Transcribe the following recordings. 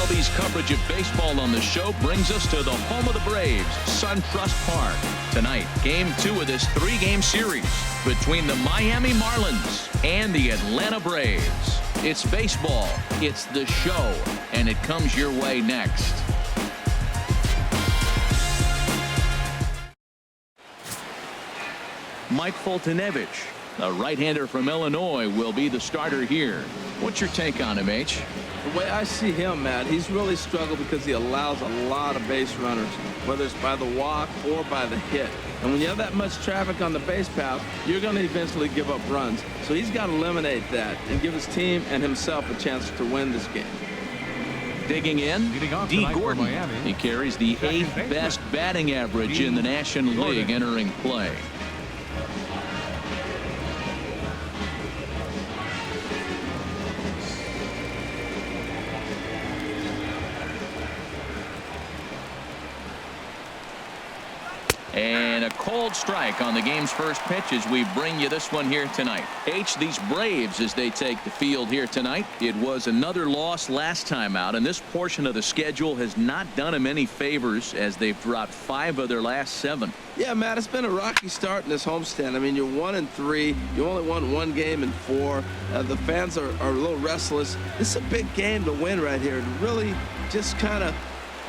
MLB's coverage of baseball on the show brings us to the home of the Braves, SunTrust Park. Tonight, Game 2 of this 3-game series between the Miami Marlins and the Atlanta Braves. It's baseball, it's the show, and it comes your way next. Mike Foltynewicz, a right-hander from Illinois, will be the starter here. What's your take on him, H? The way I see him, Matt, he's really struggled because he allows a lot of base runners, whether it's by the walk or by the hit. And when you have that much traffic on the base path, you're going to eventually give up runs. So he's got to eliminate that and give his team and himself a chance to win this game. Digging in, D. Gordon. He carries the 8th best batting average in the National League entering play. And a cold strike on the game's first pitch as we bring you this one here tonight. H, these Braves, as they take the field here tonight, it was another loss last time out, and this portion of the schedule has not done them any favors as they've dropped 5 of their last 7. Yeah, Matt, it's been a rocky start in this homestand. I mean, you're 1-3. You only won 1 game in 4. The fans are a little restless. This is a big game to win right here, to really just kind of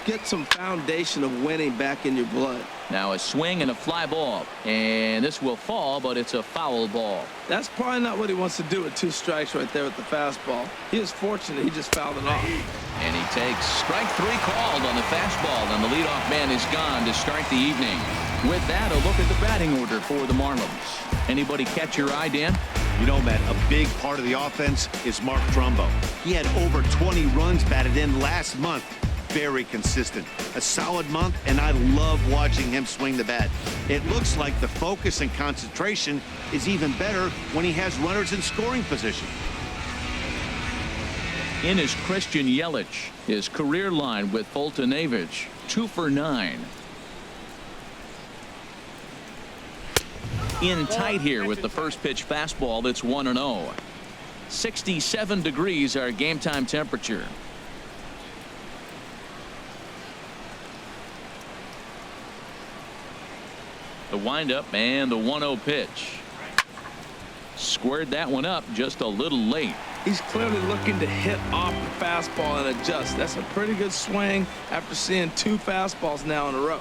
get some foundation of winning back in your blood. Now a swing and a fly ball, and this will fall, but it's a foul ball. That's probably not what he wants to do with 2 strikes right there with the fastball. He is fortunate he just fouled it off. And he takes strike 3 called on the fastball, and the leadoff man is gone to start the evening. With that, a look at the batting order for the Marlins. Anybody catch your eye, Dan? You know, Matt, a big part of the offense is Mark Trumbo. He had over 20 runs batted in last month. Very consistent, a solid month, and I love watching him swing the bat. It looks like the focus and concentration is even better when he has runners in scoring position. In is Christian Yelich, his career line with Foltynewicz, 2 for 9. In tight here with the first pitch fastball that's 1-0. 67 degrees our game time temperature. The windup and the 1-0 pitch. Squared that one up just a little late. He's clearly looking to hit off the fastball and adjust. That's a pretty good swing after seeing 2 fastballs now in a row.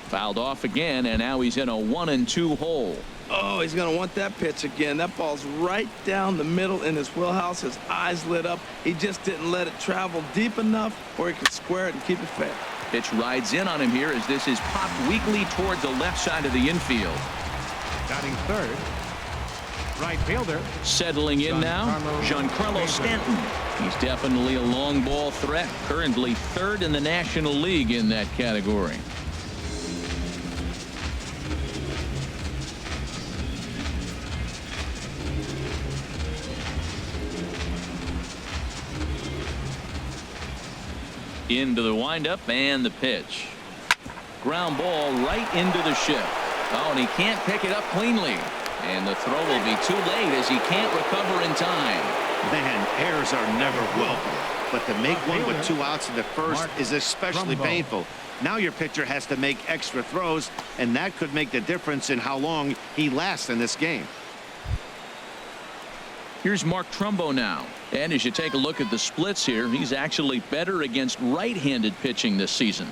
Fouled off again, and now he's in a 1-2 hole. Oh, he's going to want that pitch again. That ball's right down the middle in his wheelhouse. His eyes lit up. He just didn't let it travel deep enough where he could square it and keep it fair. Pitch rides in on him here as this is popped weakly towards the left side of the infield. Batting third, right fielder. Settling in now, Giancarlo Stanton. He's definitely a long ball threat, currently 3rd in the National League in that category. Into the windup and the pitch. Ground ball right into the shift. Oh, and he can't pick it up cleanly. And the throw will be too late as he can't recover in time. Man, errors are never welcome. But to make one with 2 outs in the first is especially painful. Now your pitcher has to make extra throws, and that could make the difference in how long he lasts in this game. Here's Mark Trumbo now. And as you take a look at the splits here, he's actually better against right-handed pitching this season.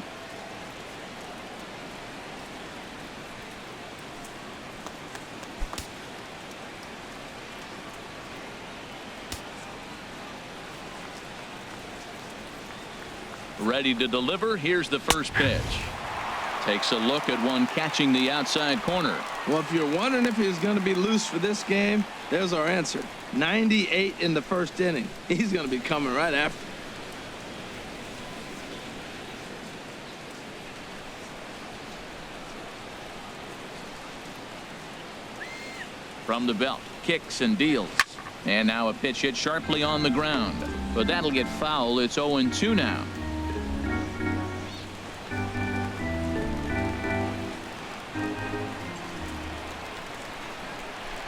Ready to deliver. Here's the first pitch. Takes a look at one catching the outside corner. Well, if you're wondering if he's going to be loose for this game, there's our answer. 98 in the first inning. He's going to be coming right after. From the belt, kicks and deals. And now a pitch hit sharply on the ground. But that'll get foul. It's 0-2 now.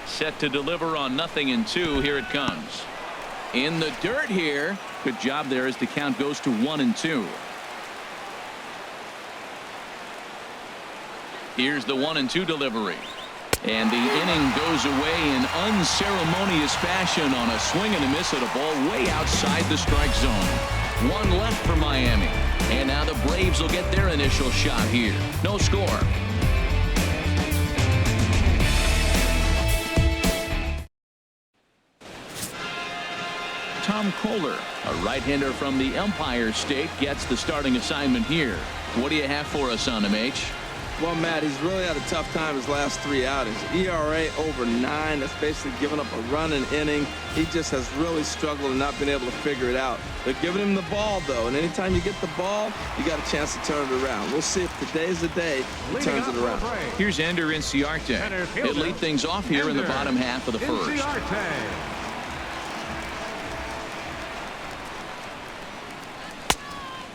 Set to deliver on 0-2. Here it comes. In the dirt here. Good job there as the count goes to 1-2. Here's the 1-2 delivery. And the inning goes away in unceremonious fashion on a swing and a miss at a ball way outside the strike zone. One left for Miami. And now the Braves will get their initial shot here. No score. Tom Kohler, a right-hander from the Empire State, gets the starting assignment here. What do you have for us on him, H? Well, Matt, he's really had a tough time his last 3 outings. ERA over 9. That's basically giving up a run an inning. He just has really struggled and not been able to figure it out. They're giving him the ball, though, and anytime you get the ball, you got a chance to turn it around. We'll see if today's the day he turns it around. Here's Ender Inciarte. He'll lead things off here in the bottom half of the first.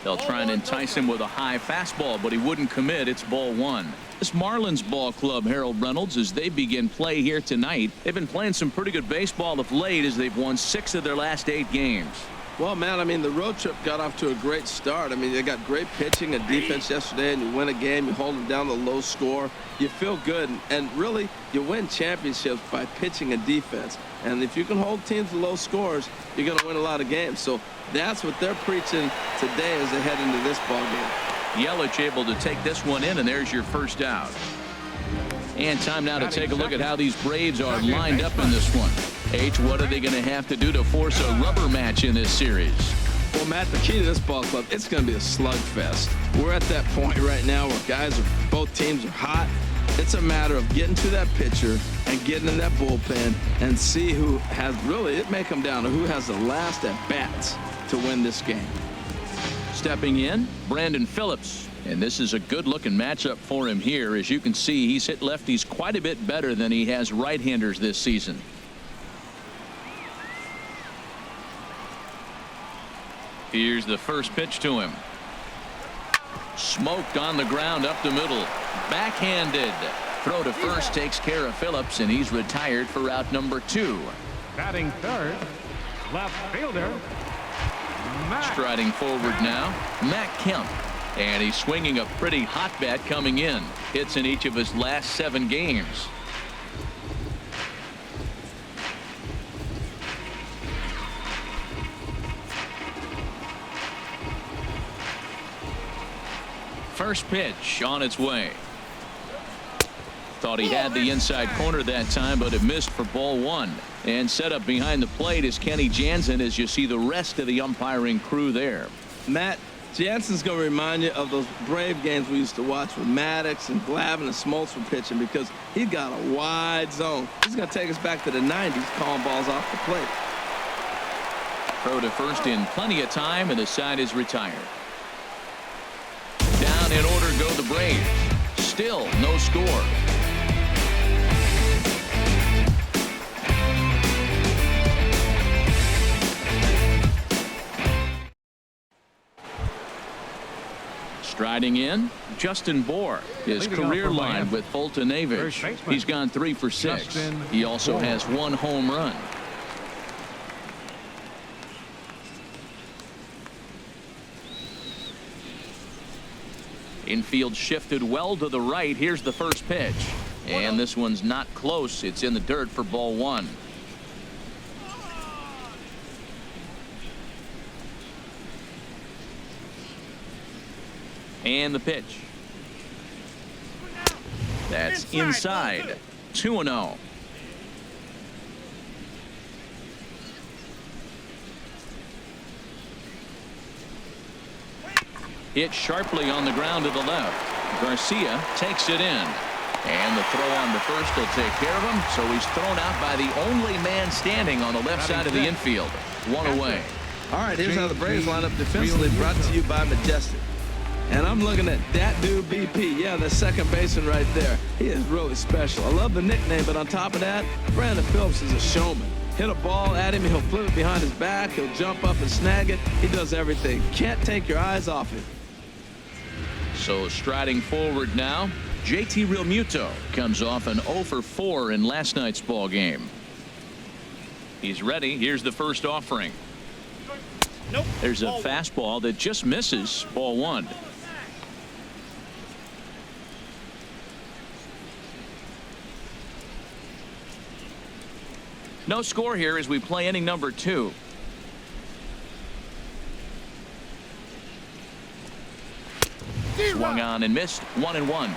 They'll try and entice him with a high fastball, but he wouldn't commit. It's ball 1. This Marlins ball club, Harold Reynolds, as they begin play here tonight. They've been playing some pretty good baseball of late as they've won 6 of their last 8 games. Well, man, I mean, the road trip got off to a great start. I mean, they got great pitching and defense yesterday, and you win a game, you hold them down to a low score. You feel good, and really, you win championships by pitching and defense. And if you can hold teams to low scores, you're going to win a lot of games. So that's what they're preaching today as they head into this ball game. Yelich able to take this one in, and there's your first out. And time now to take a look at how these Braves are lined up in this one. H, what are they going to have to do to force a rubber match in this series? Well, Matt, the key to this ball club, it's going to be a slugfest. We're at that point right now where both teams are hot. It's a matter of getting to that pitcher and getting in that bullpen and see who has really, it may come down to who has the last at bats to win this game. Stepping in, Brandon Phillips. And this is a good-looking matchup for him here. As you can see, he's hit lefties quite a bit better than he has right-handers this season. Here's the first pitch to him. Smoked on the ground up the middle. Backhanded. Throw to first takes care of Phillips, and he's retired for out number 2. Batting third, left fielder, Matt. Striding forward now, Matt Kemp. And he's swinging a pretty hot bat coming in. Hits in each of his last 7 games. First pitch on its way. Thought he had the inside corner that time, but it missed for ball 1. And set up behind the plate is Kenny Jansen as you see the rest of the umpiring crew there. Matt, Jansen's going to remind you of those Brave games we used to watch with Maddox and Glavine and Smoltz were pitching because he's got a wide zone. He's going to take us back to the 90s calling balls off the plate. Throw to first in plenty of time, and the side is retired. Down in order go the Braves. Still no score. Striding in, Justin Bohr. His career line with Fulton-Avich. He's gone 3 for 6. He also has 1 home run. Infield shifted well to the right. Here's the first pitch. And this one's not close. It's in the dirt for ball 1. And the pitch. That's inside. 2-0. Hit sharply on the ground to the left. Garcia takes it in. And the throw on to first will take care of him. So he's thrown out by the only man standing on the left side of the infield. 1 away. All right, here's how the Braves line up defensively, brought to you by Majestic. And I'm looking at that dude BP. Yeah, the second baseman right there. He is really special. I love the nickname, but on top of that, Brandon Phillips is a showman. Hit a ball at him, he'll flip it behind his back, he'll jump up and snag it. He does everything. Can't take your eyes off him. So striding forward now, JT Real Muto comes off an 0 for 4 in last night's ball game. He's ready. Here's the first offering. Nope. There's a fastball that just misses. Ball 1. No score here as we play inning number 2. Swung on and missed. 1-1.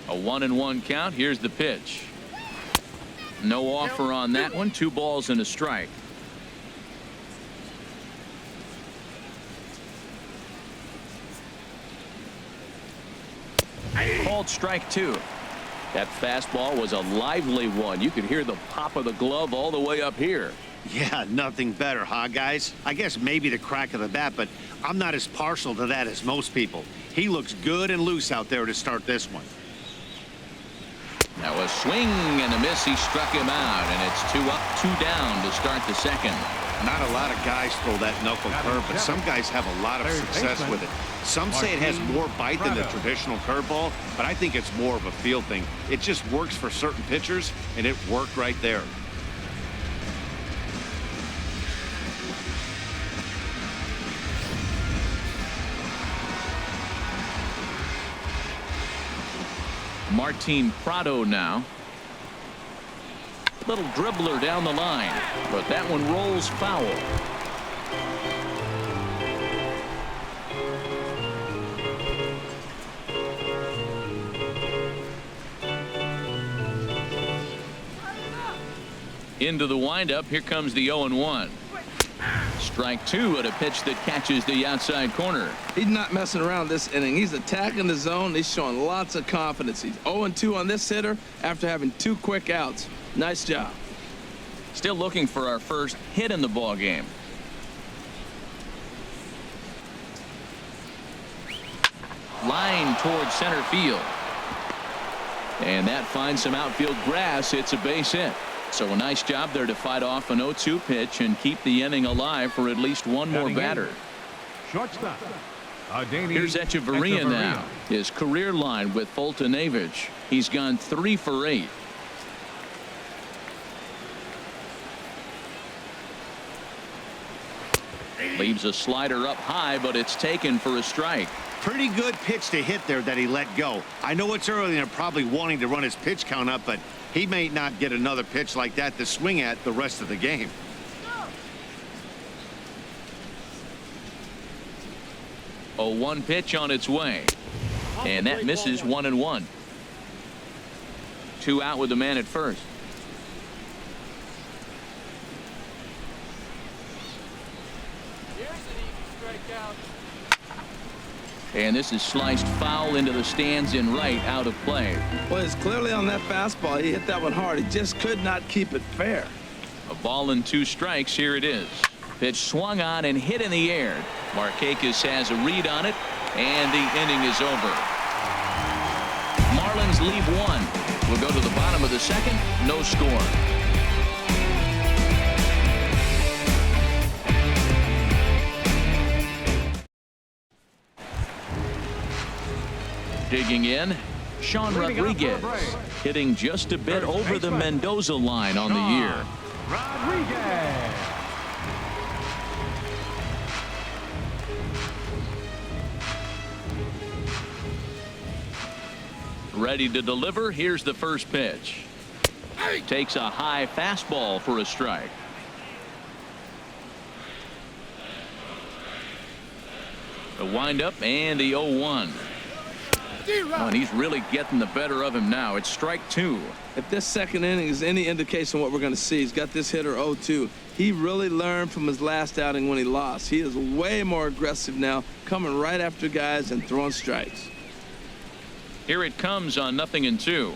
A 1-1 count. Here's the pitch. No offer on that one. 2 balls and a strike. Called strike 2. That fastball was a lively one. You could hear the pop of the glove all the way up here. Yeah, nothing better, huh, guys? I guess maybe the crack of the bat, but I'm not as partial to that as most people. He looks good and loose out there to start this one. Now a swing and a miss. He struck him out, and it's 2 up, 2 down to start the second. Not a lot of guys throw that knuckle curve, but some guys have a lot of success with it. Some say it has more bite than the traditional curveball, but I think it's more of a feel thing. It just works for certain pitchers, and it worked right there. Martin Prado now. Little dribbler down the line, but that one rolls foul. Into the windup. Here comes the 0-1. Strike 2 at a pitch that catches the outside corner. He's not messing around this inning. He's attacking the zone. He's showing lots of confidence. He's 0-2 on this hitter after having 2 quick outs. Nice job. Still looking for our first hit in the ball game. Line towards center field. And that finds some outfield grass. It's a base hit. So a nice job there to fight off an 0-2 pitch and keep the inning alive for at least one more batter. Shortstop. Here's Echeverria now. His career line with Foltynewicz. He's gone 3 for 8. Leaves a slider up high, but it's taken for a strike. Pretty good pitch to hit there that he let go. I know it's early and they're probably wanting to run his pitch count up, but he may not get another pitch like that to swing at the rest of the game. A 1 pitch on its way. And that misses. 1-1. 2 out with the man at first. And this is sliced foul into the stands in right, out of play. Well, it's clearly on that fastball. He hit that one hard. He just could not keep it fair. A ball and 2 strikes. Here it is. Pitch swung on and hit in the air. Markakis has a read on it, and the inning is over. Marlins leave 1. We'll go to the bottom of the second. No score. Digging in, Sean Rodriguez, hitting just a bit over the Mendoza line on the year. Rodriguez. Ready to deliver. Here's the first pitch. Takes a high fastball for a strike. The windup and the 0-1. Oh, and he's really getting the better of him now. It's strike 2. If this second inning is any indication of what we're going to see, he's got this hitter 0-2. He really learned from his last outing when he lost. He is way more aggressive now, coming right after guys and throwing strikes. Here it comes on 0-2.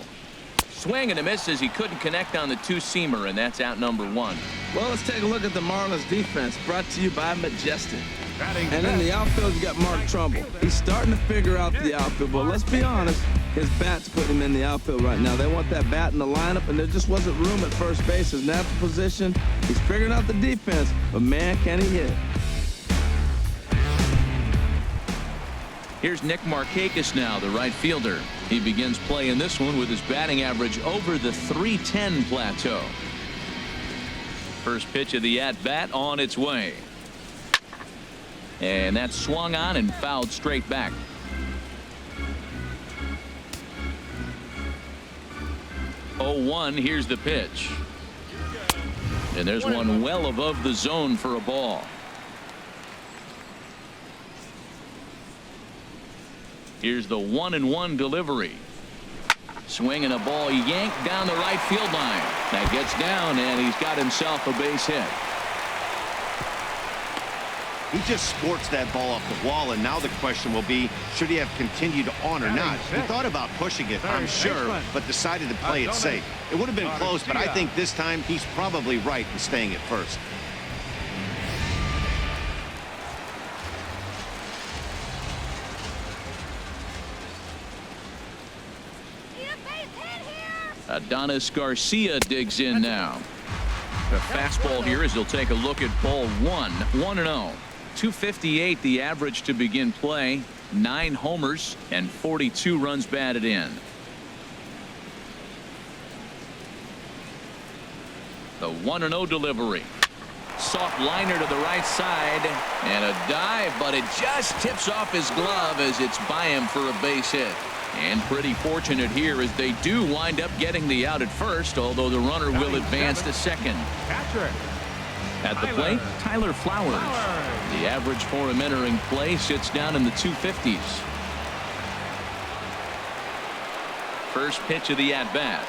Swing and a miss as he couldn't connect on the 2-seamer, and that's out number 1. Well, let's take a look at the Marlins defense, brought to you by Majestic. And in the outfield, you got Mark Trumbull. He's starting to figure out the outfield, but let's be honest, his bat's putting him in the outfield right now. They want that bat in the lineup, and there just wasn't room at first base. His natural position, he's figuring out the defense, but man, can he hit. Here's Nick Markakis now, the right fielder. He begins play in this one with his batting average over the .310 plateau. First pitch of the at-bat on its way. And that's swung on and fouled straight back. Oh, 1. Here's the pitch. And there's one well above the zone for a ball. Here's the 1-1 delivery. Swinging a ball yanked down the right field line. That gets down, and he's got himself a base hit. He just sports that ball off the wall, and now the question will be, should he have continued on or not? He thought about pushing it, I'm sure, but decided to play it safe. It would have been close, but I think this time he's probably right in staying at first. Adonis Garcia digs in now. The fastball here as he'll take a look at ball 1. 1-0. 258 the average to begin play. 9 homers and 42 runs batted in. The 1-0 delivery. Soft liner to the right side and a dive, but it just tips off his glove as it's by him for a base hit. And pretty fortunate here as they do wind up getting the out at first, although the runner will advance to second. At the plate, Tyler Flowers. The average for him entering play sits down in the 250s. First pitch of the at-bat.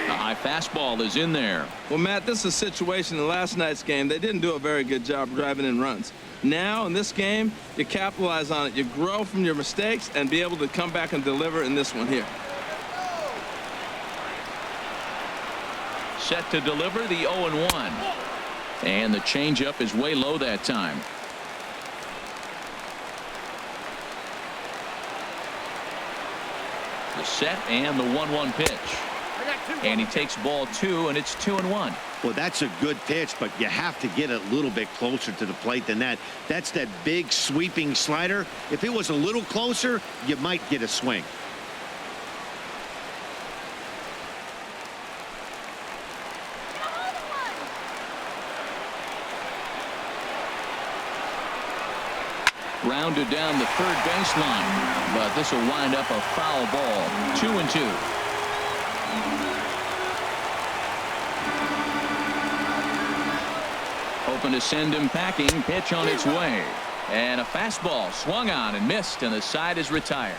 The high fastball is in there. Well, Matt, this is a situation in last night's game. They didn't do a very good job driving in runs. Now, in this game, you capitalize on it. You grow from your mistakes and be able to come back and deliver in this one here. Set to deliver the 0-1. And the changeup is way low that time. The set and the 1-1 pitch. And he takes ball 2, and it's 2-1. Well, that's a good pitch, but you have to get a little bit closer to the plate than that. That's that big sweeping slider. If it was a little closer, you might get a swing. Rounded down the third baseline, but this will wind up a foul ball. 2-2. Hoping to send him packing. Pitch on its way. And a fastball swung on and missed, and the side is retired.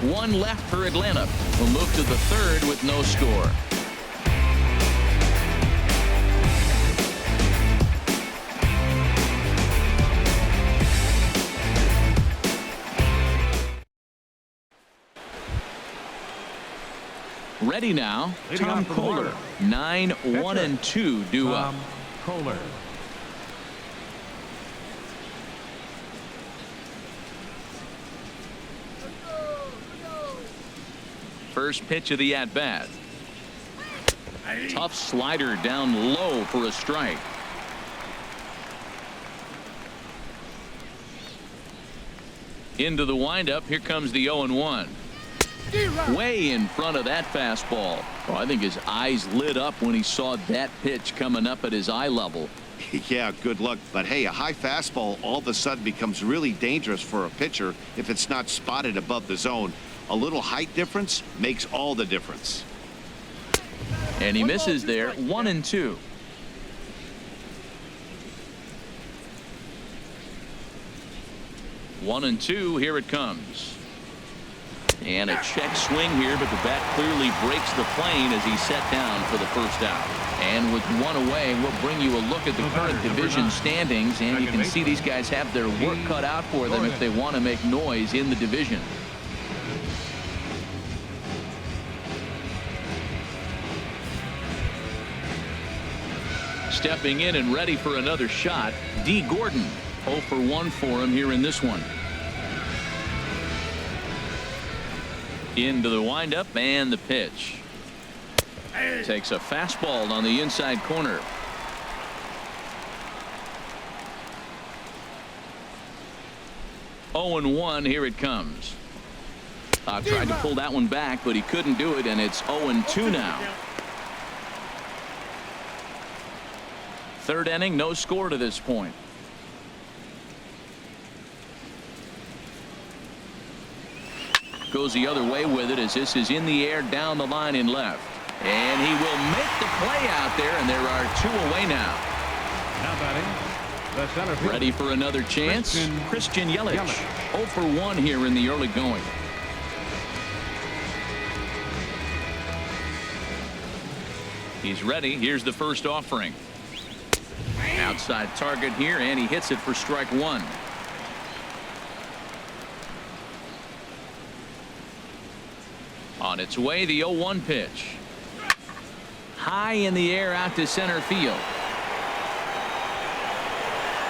1 left for Atlanta. We'll move to the third with no score. Ready now, Tom Kohler. 9-1-2 due up. Kohler. First pitch of the at-bat. Tough slider down low for a strike. Into the windup. Here comes the 0-1. Way in front of that fastball. Oh, I think his eyes lit up when he saw that pitch coming up at his eye level. Yeah, good luck. But hey, a high fastball all of a sudden becomes really dangerous for a pitcher if it's not spotted above the zone. A little height difference makes all the difference. And he misses there. 1-2. One and two. Here it comes. And a check swing here, but the bat clearly breaks the plane as he's set down for the first out. And with 1 away, we'll bring you a look at the current division standings, and you can see these guys have their work cut out for them if they want to make noise in the division. Stepping in and ready for another shot, D. Gordon. 0 for 1 for him here in this one. Into the windup and the pitch. Takes a fastball on the inside corner. 0-1. Here it comes. Tried to pull that one back, but he couldn't do it, and it's 0-2 now. Third inning, no score to this point. Goes the other way with it as this is in the air down the line in left. And he will make the play out there, and there are 2 away now. Now batting, the center fielder. Ready for another chance. Christian Yelich. 0 for 1 here in the early going. He's ready. Here's the first offering. Outside target here, and he hits it for strike 1. On its way, the 0-1 pitch. High in the air out to center field.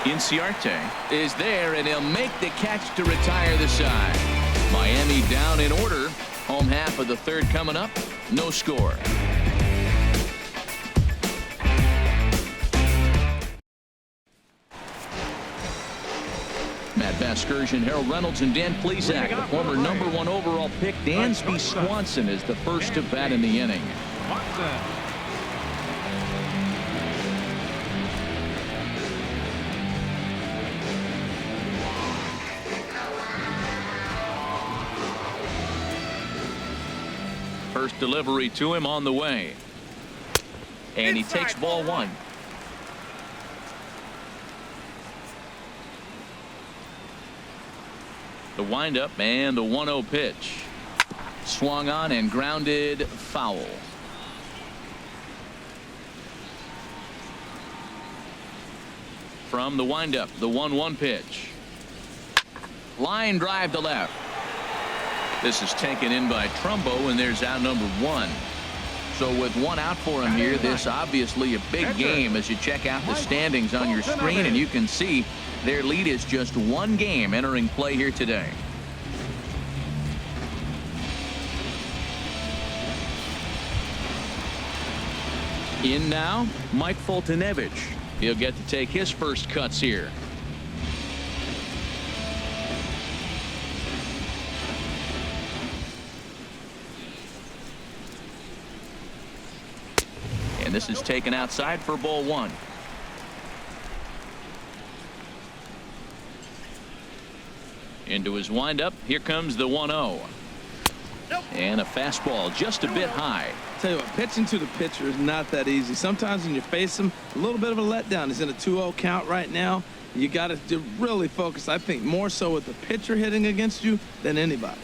Inciarte is there, and he'll make the catch to retire the side. Miami down in order. Home half of the third coming up. No score. Matt Vasgersian, Harold Reynolds, and Dan Plesac. The former #1 overall pick, Dansby Swanson, is the first to bat in the inning. First delivery to him on the way. And he takes ball 1. The windup and the 1-0 pitch. Swung on and grounded foul. From the windup, the 1-1 pitch. Line drive to left. This is taken in by Trumbo, and there's out number 1. So with 1 out for him here, this obviously a big game as you check out the standings on your screen, and you can see their lead is just 1 game entering play here today. In now, Mike Foltynewicz. He'll get to take his first cuts here. And this is taken outside for ball 1. Into his windup. Here comes the 1-0. And a fastball just a bit high. Tell you what, pitching to the pitcher is not that easy. Sometimes when you face him, a little bit of a letdown. He's in a 2-0 count right now. You got to really focus, I think, more so with the pitcher hitting against you than anybody.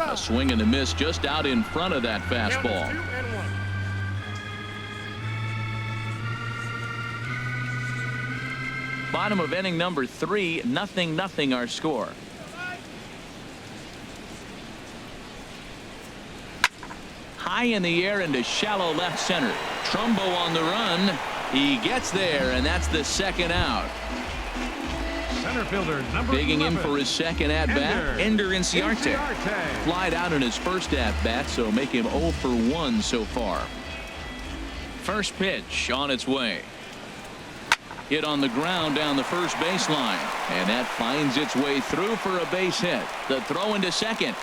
A swing and a miss just out in front of that fastball. Bottom of inning number 3, 0-0 our score. High in the air into shallow left center. Trumbo on the run. He gets there, and that's the second out. Center fielder number Digging 11. in for his second at-bat, Ender Inciarte. Flied out in his first at-bat, so make him 0 for 1 so far. First pitch on its way. Hit on the ground down the first baseline, and that finds its way through for a base hit. The throw into second,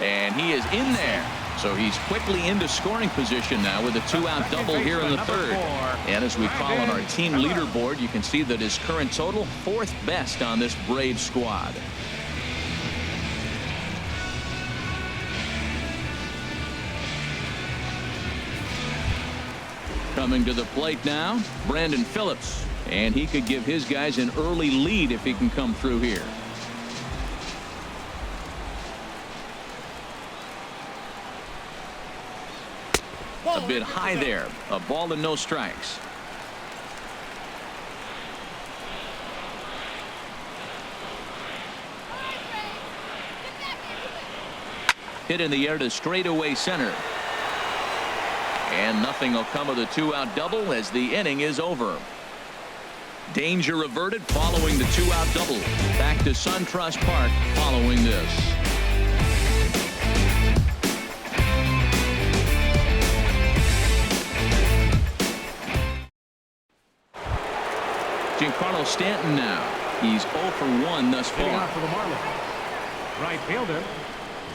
and he is in there. So he's quickly into scoring position now with a 2-out double here in the third. And as we call on our team leaderboard, you can see that his current total 4th best on this Braves squad. Coming to the plate now, Brandon Phillips, and he could give his guys an early lead if he can come through here. A bit high there. A ball and no strikes. Hit in the air to straightaway center. And nothing will come of the 2-out double as the inning is over. Danger averted following the 2-out double. Back to SunTrust Park following this. Giancarlo Stanton now. He's 0 for 1 thus Hitting far. out for the Marlins. Right fielder,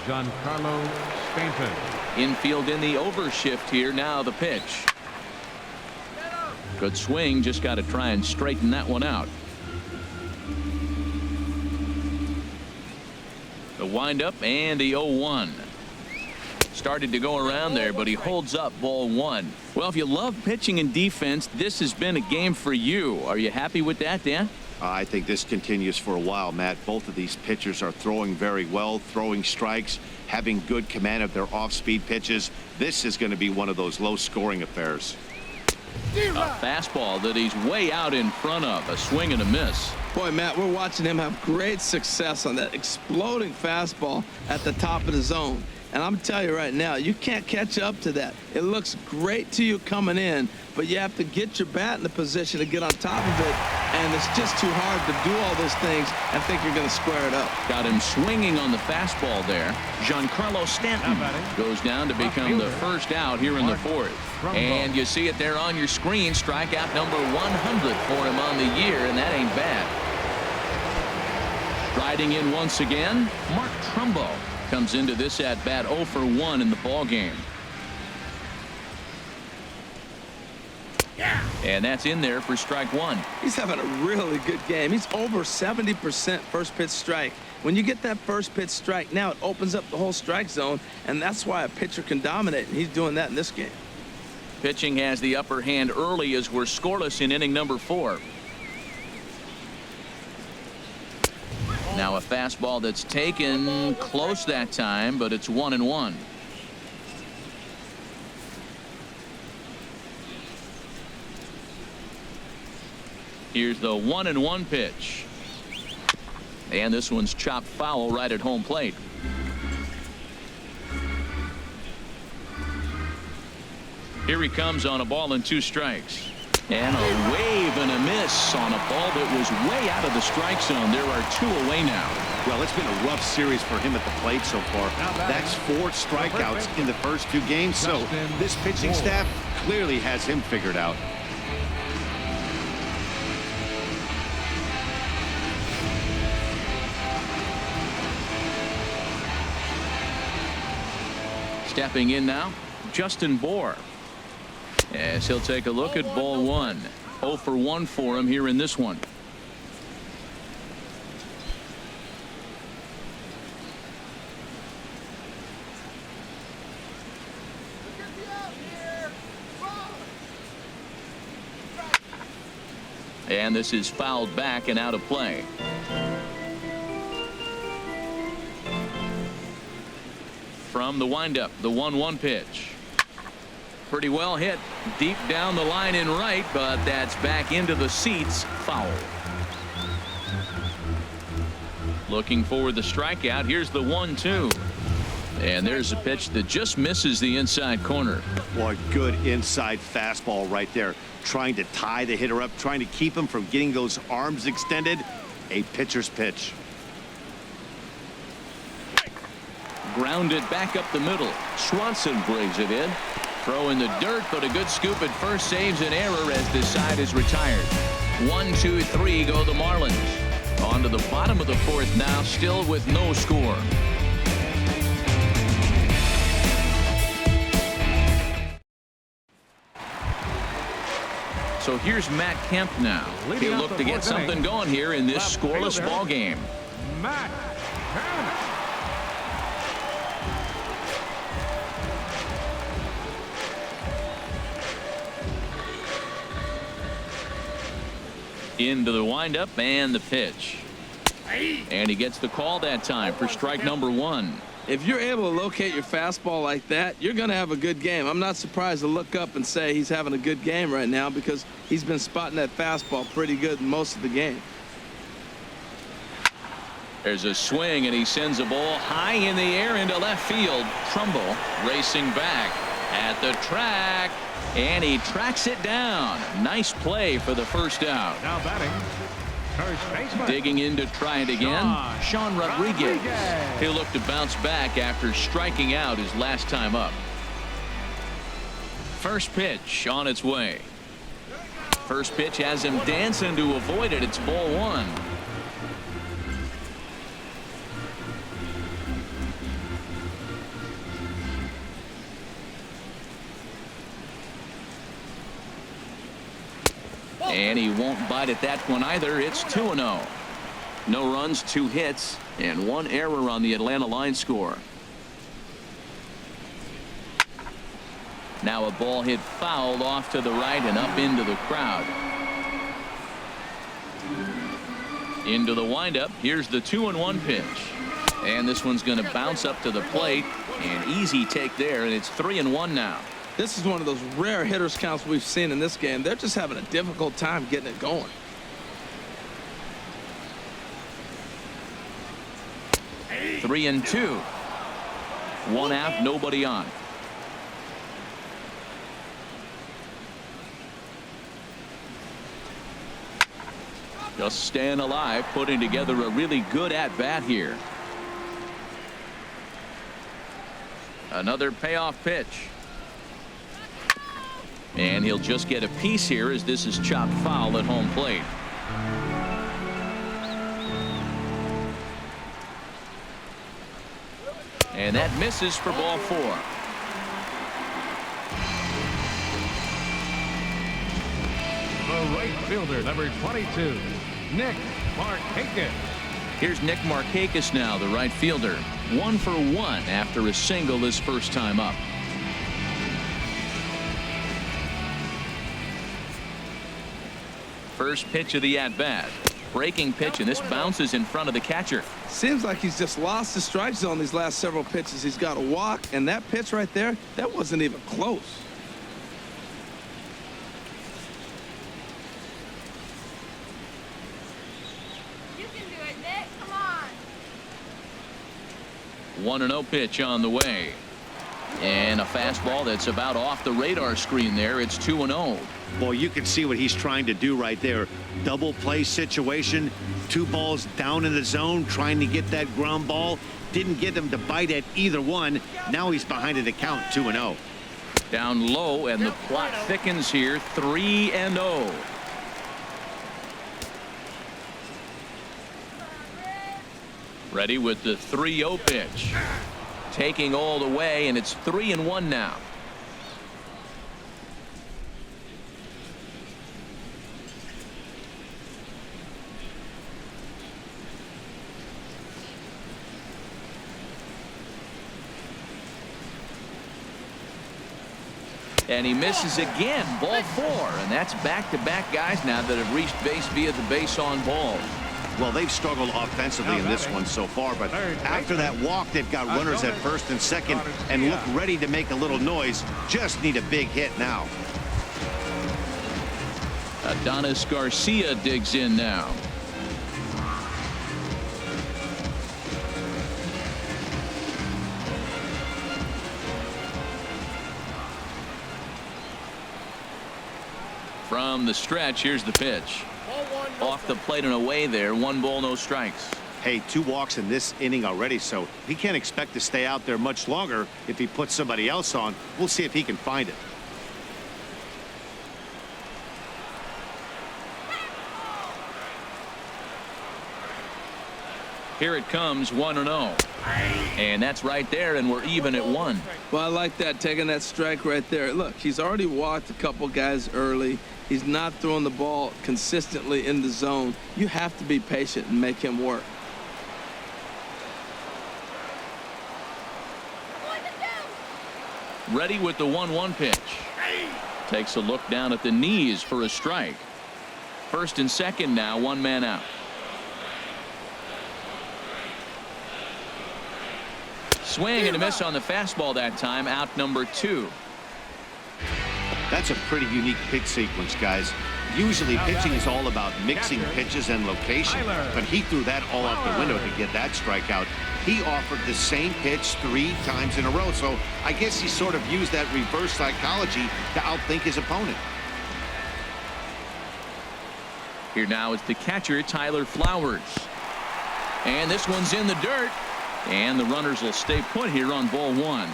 Giancarlo Stanton. Infield in the overshift here. Now the pitch. Good swing. Just got to try and straighten that one out. The windup and the 0-1. Started to go around there, but he holds up ball 1. Well, if you love pitching and defense, this has been a game for you. Are you happy with that, Dan? I think this continues for a while, Matt. Both of these pitchers are throwing very well, throwing strikes, having good command of their off-speed pitches. This is going to be one of those low-scoring affairs. A fastball that he's way out in front of. A swing and a miss. Boy, Matt, we're watching him have great success on that exploding fastball at the top of the zone. And I'm telling you right now, you can't catch up to that. It looks great to you coming in, but you have to get your bat in the position to get on top of it. And it's just too hard to do all those things and think you're going to square it up. Got him swinging on the fastball there. Giancarlo Stanton goes down to become the first out here in the 4th. And you see it there on your screen. Strikeout number 100 for him on the year, and that ain't bad. Riding in once again, Mark Trumbo comes into this at bat 0 for 1 in the ball game. And that's in there for strike 1. He's having a really good game. He's over 70% first pitch strike. When you get that first pitch strike, now it opens up the whole strike zone, and that's why a pitcher can dominate, and he's doing that in this game. Pitching has the upper hand early as we're scoreless in inning number 4. Now a fastball that's taken close that time, but it's 1-1. Here's the 1-1 pitch. And this one's chopped foul right at home plate. Here he comes on a ball and 2 strikes. And a wave and a miss on a ball that was way out of the strike zone. There are 2 away now. Well, it's been a rough series for him at the plate so far. That's 4 strikeouts in the first 2 games. So this pitching staff clearly has him figured out. Stepping in now, Justin Bohr. As he'll take a look at ball 1. 0 for 1 for him here in this one. And this is fouled back and out of play. From the windup, the 1-1 pitch. Pretty well hit deep down the line in right, but that's back into the seats. Foul. Looking for the strikeout. Here's the 1-2. And there's a pitch that just misses the inside corner. Boy, good inside fastball right there. Trying to tie the hitter up, trying to keep him from getting those arms extended. A pitcher's pitch. Grounded back up the middle. Swanson brings it in. Throw in the dirt, but a good scoop at first saves an error as this side is retired. 1, 2, 3 go the Marlins. On to the bottom of the 4th now, still with no score. So here's Matt Kemp now. He'll look to get something going here in this scoreless ball game. Matt Kemp. Into the windup and the pitch. And he gets the call that time for strike number 1. If you're able to locate your fastball like that, you're going to have a good game. I'm not surprised to look up and say he's having a good game right now because he's been spotting that fastball pretty good most of the game. There's a swing, and he sends a ball high in the air into left field. Trumbo racing back at the track, and he tracks it down. Nice play for the first out. Now batting, first baseman. Digging in to try it again, Sean Rodriguez. He'll look to bounce back after striking out his last time up. First pitch on its way. First pitch has him dancing to avoid it. It's ball one. And he won't bite at that one either. It's 2-0. No runs, 2 hits, and 1 error on the Atlanta line score. Now a ball hit foul off to the right and up into the crowd. Into the windup. Here's the 2-1 pitch. And this one's going to bounce up to the plate. An easy take there, and it's 3-1 now. This is one of those rare hitters counts we've seen in this game. They're just having a difficult time getting it going. Three and 2. 1 out, nobody on. Just staying alive, putting together a really good at-bat here. Another payoff pitch. And he'll just get a piece here as this is chopped foul at home plate. And that misses for ball 4. The right fielder, number 22, Nick Markakis. Here's Nick Markakis now, the right fielder. 1 for 1 after a single his first time up. First pitch of the at-bat. Breaking pitch, and this bounces in front of the catcher. Seems like he's just lost the strike zone these last several pitches. He's got a walk, and that pitch right there, that wasn't even close. You can do it, Nick. Come on. 1-0 pitch on the way. And a fastball that's about off the radar screen there. It's 2-0. Well, you can see what he's trying to do right there. Double play situation. 2 balls down in the zone, trying to get that ground ball. Didn't get him to bite at either one. Now he's behind in the count, 2-0. Down low, and the plot thickens here. 3-0. Ready with the 3-0 pitch. Taking all the way, and it's 3-1 now. And he misses again. Ball 4. And that's back-to-back guys now that have reached base via the base on ball. Well, they've struggled offensively in this one so far, but after that walk, they've got runners at first and second and look ready to make a little noise. Just need a big hit now. Adonis Garcia digs in now. From the stretch, here's the pitch. Off the plate and away there. 1 ball, no strikes. Hey, 2 walks in this inning already, so he can't expect to stay out there much longer if he puts somebody else on. We'll see if he can find it. Here it comes, 1-0. And that's right there, and we're even at 1. Well, I like that, taking that strike right there. Look, he's already walked a couple guys early. He's not throwing the ball consistently in the zone. You have to be patient and make him work. Ready with the 1-1 pitch. Takes a look down at the knees for a strike. First and second now, 1 man out. Swing and a miss on the fastball that time. Out number 2. That's a pretty unique pitch sequence, guys. Usually pitching is all about mixing pitches and location, but he threw that all out the window to get that strikeout. He offered the same pitch 3 times in a row, so I guess he sort of used that reverse psychology to outthink his opponent. Here now is the catcher, Tyler Flowers. And this one's in the dirt. And the runners will stay put here on ball 1.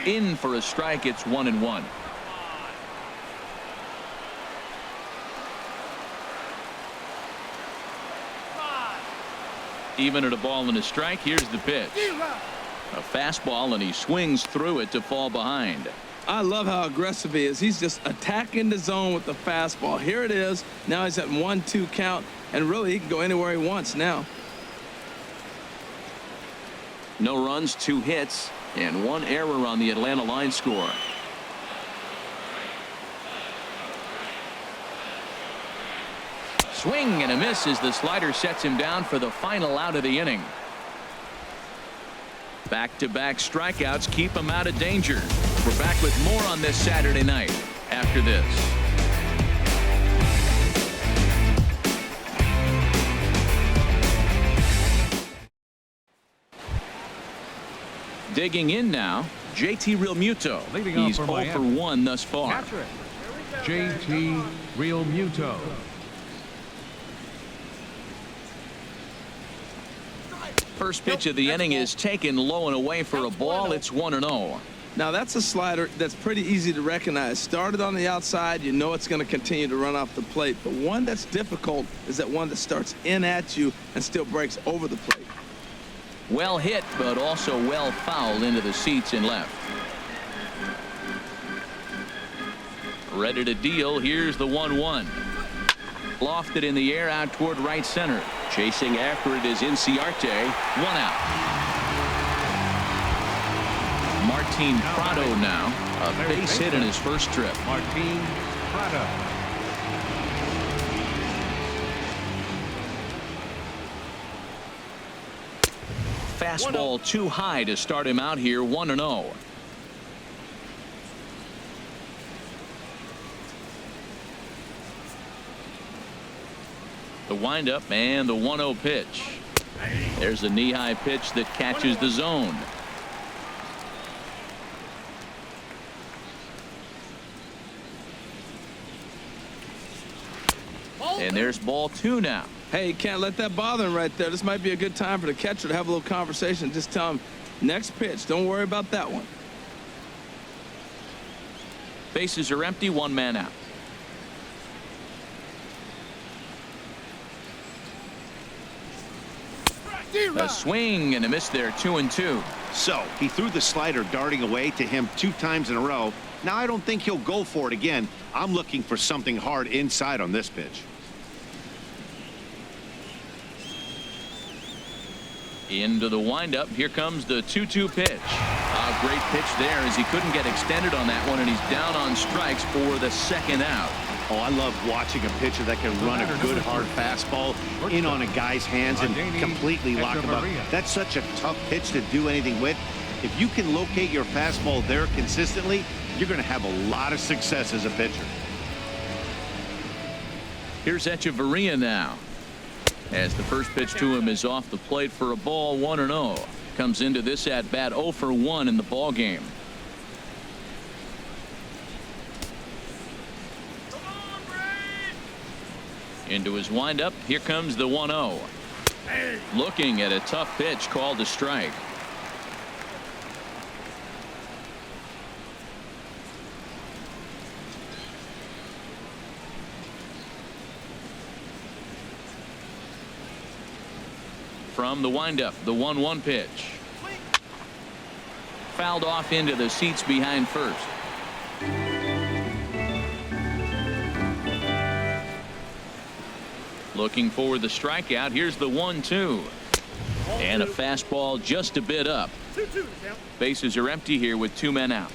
In for a strike. It's 1-1. Even at a ball and a strike. Here's the pitch. A fastball, and he swings through it to fall behind. I love how aggressive he is. He's just attacking the zone with the fastball. Here it is. Now he's at 1-2 count, and really he can go anywhere he wants now. No runs, 2 hits, and 1 error on the Atlanta line score. Swing and a miss as the slider sets him down for the final out of the inning. Back-to-back strikeouts keep him out of danger. We're back with more on this Saturday night after this. Digging in now, JT Realmuto. Leading off He's for 0 for Miami. 1 thus far. Catcher, JT Realmuto. First pitch of the inning is taken low and away for a ball. It's 1-0. Now that's a slider that's pretty easy to recognize. Started on the outside, you know it's going to continue to run off the plate. But one that's difficult is that one that starts in at you and still breaks over the plate. Well hit, but also well fouled into the seats and left. Ready to deal. Here's the 1-1. Lofted in the air out toward right center. Chasing after it is Inciarte. 1 out. Martin Prado now. A base hit in his first trip. Martin Prado. Fastball too high to start him out here. 1-0. The windup and the 1-0 pitch. There's a knee-high pitch that catches the zone. And there's ball 2 now. Hey, you can't let that bother him right there. This might be a good time for the catcher to have a little conversation. Just tell him, next pitch. Don't worry about that one. Bases are empty. 1 man out. A swing and a miss there. 2-2. So he threw the slider darting away to him 2 times in a row. Now I don't think he'll go for it again. I'm looking for something hard inside on this pitch. Into the windup. Here comes the 2-2 pitch. A great pitch there as he couldn't get extended on that one, and he's down on strikes for the 2nd out. Oh, I love watching a pitcher that can run a good hard fastball in on a guy's hands and completely lock him up. That's such a tough pitch to do anything with. If you can locate your fastball there consistently, you're going to have a lot of success as a pitcher. Here's Echeverria now. As the first pitch to him is off the plate for a ball. 1-0. Comes into this at bat 0 for 1 in the ball game. Into his windup. Here comes the 1-0. Looking at a tough pitch called a strike. From the windup, the 1-1 pitch. Fouled off into the seats behind first. Looking for the strikeout. Here's the 1-2. And a fastball just a bit up. Bases are empty here with 2 men out.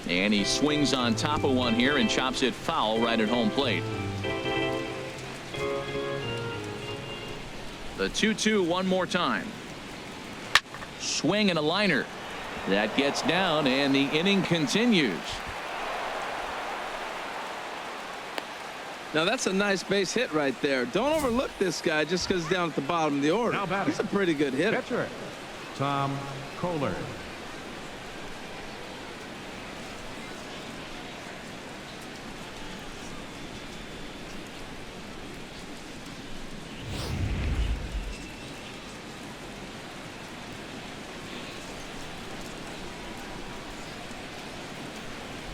And he swings on top of one here and chops it foul right at home plate. The 2-2 one more time. Swing and a liner. That gets down, and the inning continues. Now that's a nice base hit right there. Don't overlook this guy just because he's down at the bottom of the order. He's a pretty good hitter. Catcher, Tom Kohler.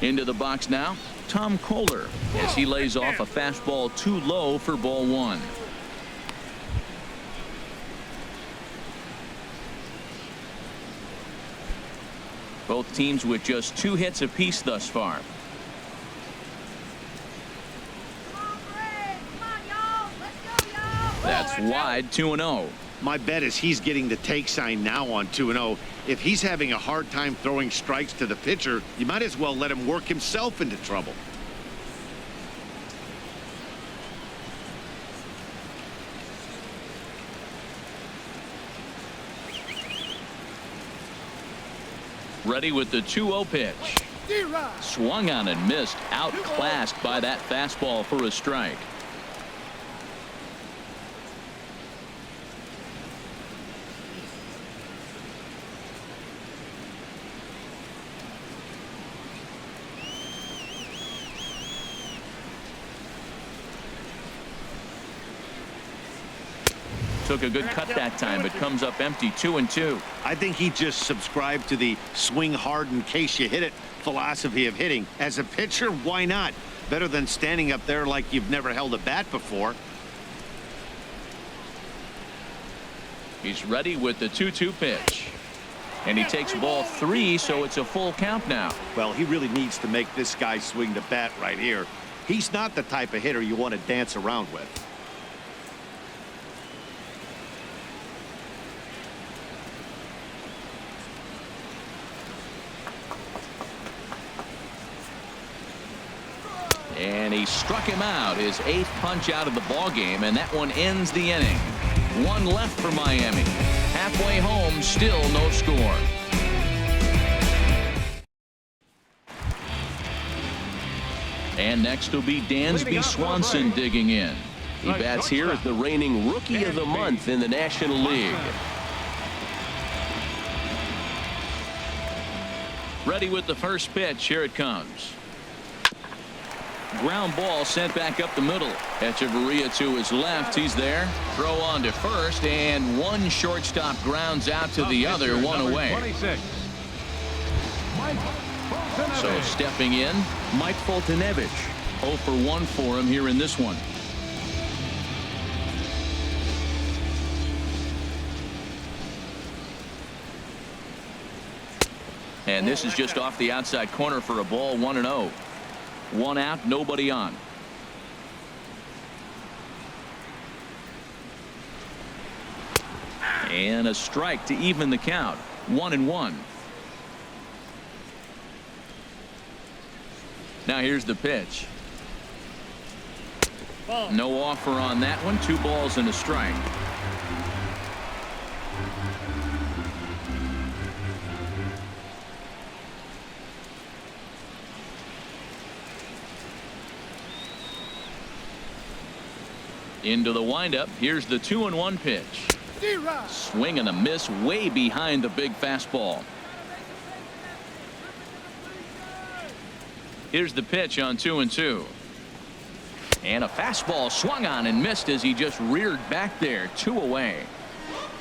Into the box now, Tom Kohler, as he lays off a fastball too low for ball one. Both teams with just 2 hits apiece thus far. That's wide, 2-0. My bet is he's getting the take sign now on 2-0. If he's having a hard time throwing strikes to the pitcher, you might as well let him work himself into trouble. Ready with the 2-0 pitch. Swung on and missed. Outclassed by that fastball for a strike. Took a good cut that time, but comes up empty. 2-2. I think he just subscribed to the swing hard in case you hit it philosophy of hitting. As a pitcher, why not? Better than standing up there like you've never held a bat before. He's ready with the 2-2 pitch. And he takes ball 3, so it's a full count now. Well, he really needs to make this guy swing the bat right here. He's not the type of hitter you want to dance around with. And he struck him out, his 8th punch out of the ball game, and that one ends the inning. 1 left for Miami. Halfway home, still no score. And next will be Dansby Swanson digging in. He bats here as the reigning Rookie of the Month in the National League. Ready with the first pitch. Here it comes. Ground ball sent back up the middle. Echeverria to his left. He's there. Throw on to first, and one shortstop grounds out to the other, 1 away. 26. So stepping in, Mike Foltynewicz. 0 for 1 for him here in this one. And this is just off the outside corner for a ball. 1-0. 1 out, nobody on. And a strike to even the count. 1-1. Now here's the pitch. No offer on that one. 2 balls and a strike. Into the windup. Here's the 2-1 pitch. Swing and a miss way behind the big fastball. Here's the pitch on 2-2. And a fastball swung on and missed as he just reared back there. 2 away.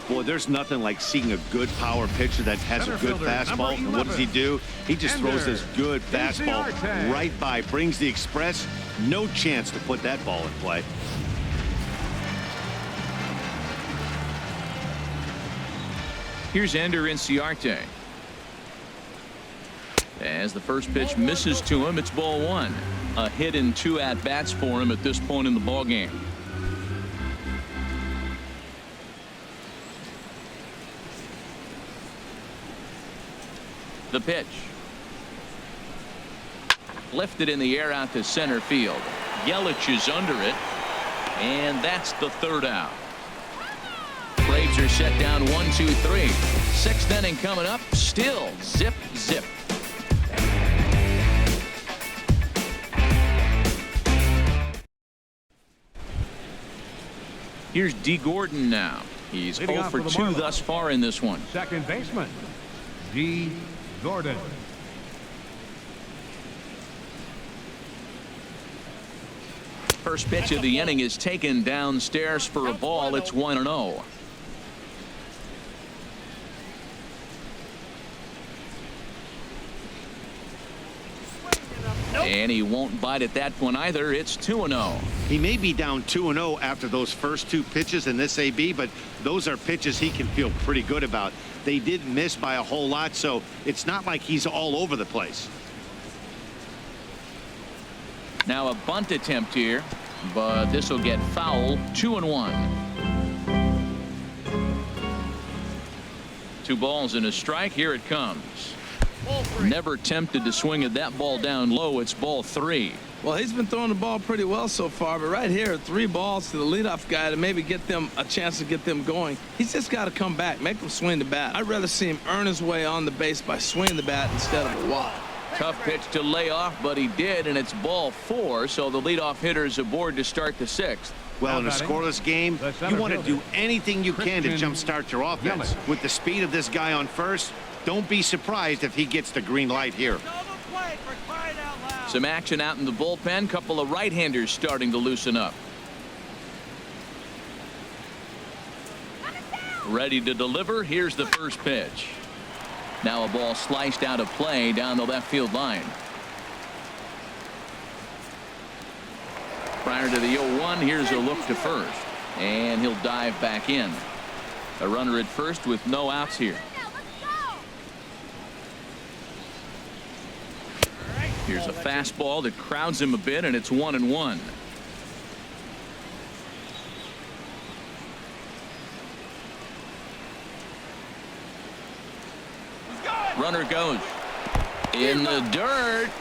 Boy, there's nothing like seeing a good power pitcher that has a good fastball. And what does he do? He just throws this good fastball right by, brings the express. No chance to put that ball in play. Here's Ender Inciarte. As the first pitch misses to him, it's ball 1. A hit and 2 at-bats for him at this point in the ball game. The pitch. Lifted in the air out to center field. Yelich is under it. And that's the 3rd out. Braves are set down 1-2-3. 6th inning coming up. Still zip, zip. Here's D. Gordon now. He's 0 for 2 thus far in this one. Second baseman, D. Gordon. First pitch of the inning is taken downstairs for a ball. It's 1-0. And he won't bite at that one either. It's 2-0. He may be down 2-0 after those first two pitches in this AB, but those are pitches he can feel pretty good about. They did miss by a whole lot, so it's not like he's all over the place. Now a bunt attempt here, but this will get foul. 2-1. 2 balls and a strike. Here it comes. Never tempted to swing at that ball down low. It's ball 3. Well, he's been throwing the ball pretty well so far, but right here, 3 balls to the leadoff guy to maybe get them a chance to get them going. He's just got to come back, make them swing the bat. I'd rather see him earn his way on the base by swinging the bat instead of a walk. Tough pitch to lay off, but he did, and it's ball 4, so the leadoff hitter is aboard to start the 6th. Well, in a scoreless game, you want to do anything you can to jumpstart your offense. With the speed of this guy on first, don't be surprised if he gets the green light here. Some action out in the bullpen. Couple of right-handers starting to loosen up. Ready to deliver. Here's the first pitch. Now a ball sliced out of play down the left field line. Prior to the 0-1, here's a look to first. And he'll dive back in. A runner at first with no outs here. Here's a fastball that crowds him a bit, and it's 1-1. Runner goes in the dirt.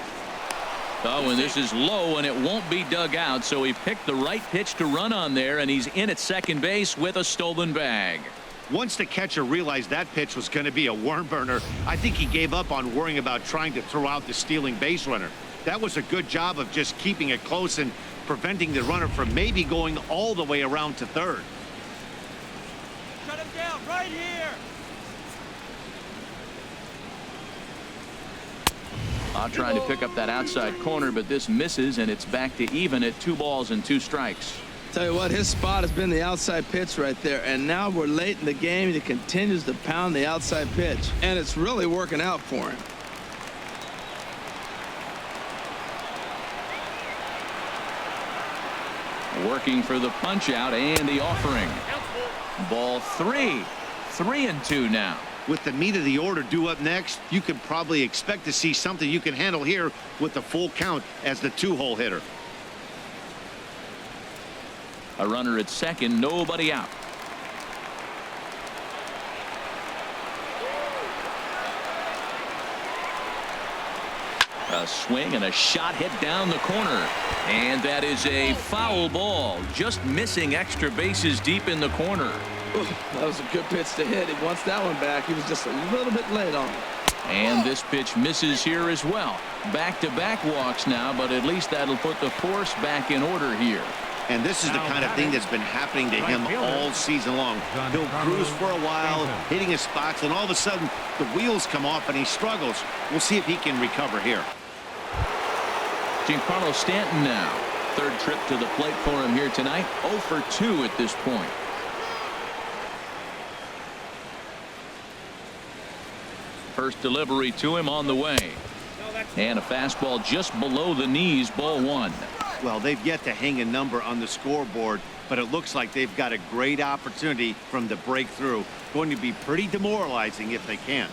Oh, and this is low, and it won't be dug out, so he picked the right pitch to run on there, and he's in at second base with a stolen bag. Once the catcher realized that pitch was going to be a worm burner, I think he gave up on worrying about trying to throw out the stealing base runner. That was a good job of just keeping it close and preventing the runner from maybe going all the way around to third. Shut him down right here. Trying to pick up that outside corner, but this misses, and it's back to even at 2 balls and 2 strikes. Tell you what, his spot has been the outside pitch right there, and now we're late in the game. He continues to pound the outside pitch, and it's really working out for him. Working for the punch out and the offering. Ball 3. 3-2 now. With the meat of the order due up next, you can probably expect to see something you can handle here with the full count as the 2-hole hitter. A runner at second, nobody out. A swing and a shot hit down the corner. And that is a foul ball. Just missing extra bases deep in the corner. Ooh, that was a good pitch to hit. He wants that one back. He was just a little bit late on it. And this pitch misses here as well. Back-to-back walks now, but at least that'll put the force back in order here. And this is the kind of thing that's been happening to him all season long. He'll cruise for a while, hitting his spots, and all of a sudden the wheels come off and he struggles. We'll see if he can recover here. Giancarlo Stanton now. Third trip to the plate for him here tonight. 0 for 2 at this point. First delivery to him on the way. And a fastball just below the knees, ball 1. Well, they've yet to hang a number on the scoreboard, but it looks like they've got a great opportunity from the breakthrough. Going to be pretty demoralizing if they can't.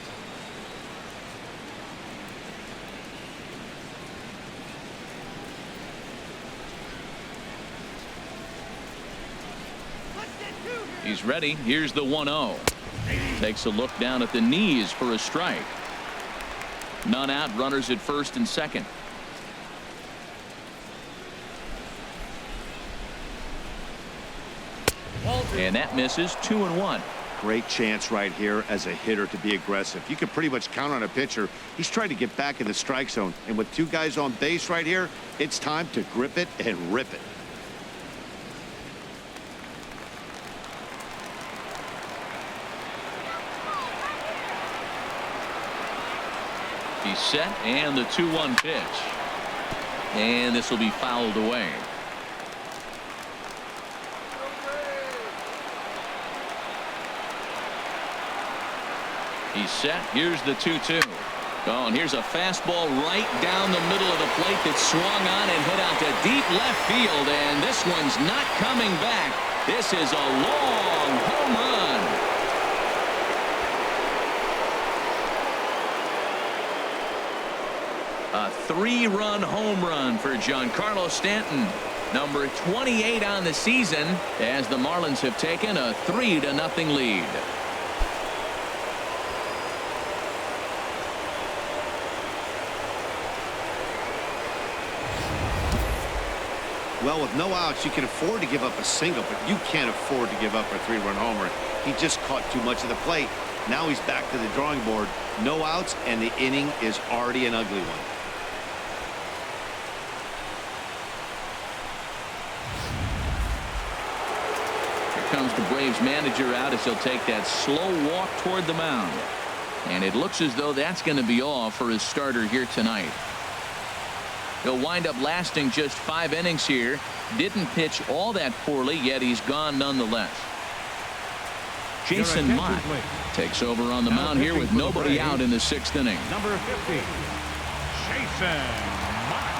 He's ready. Here's the 1-0. Takes a look down at the knees for a strike. None out. Runners at first and second. And that misses. 2-1. Great chance right here as a hitter to be aggressive. You can pretty much count on a pitcher. He's trying to get back in the strike zone. And with 2 guys on base right here, it's time to grip it and rip it. He's set, and the 2-1 pitch. And this will be fouled away. He's set. Here's the 2-2. Oh, and here's a fastball right down the middle of the plate that swung on and hit out to deep left field, and this one's not coming back. This is a long home run. A 3-run home run for Giancarlo Stanton, number 28 on the season, as the Marlins have taken a 3-0 lead. Well, with no outs, you can afford to give up a single, but you can't afford to give up a 3-run homer. He just caught too much of the plate. Now he's back to the drawing board. No outs, and the inning is already an ugly one. Here comes the Braves manager out as he'll take that slow walk toward the mound. And it looks as though that's going to be all for his starter here tonight. He'll wind up lasting just 5 innings here. Didn't pitch all that poorly, yet he's gone nonetheless. Jason Mott takes over on the mound here with nobody out in the 6th inning. Number 50, Jason Mott.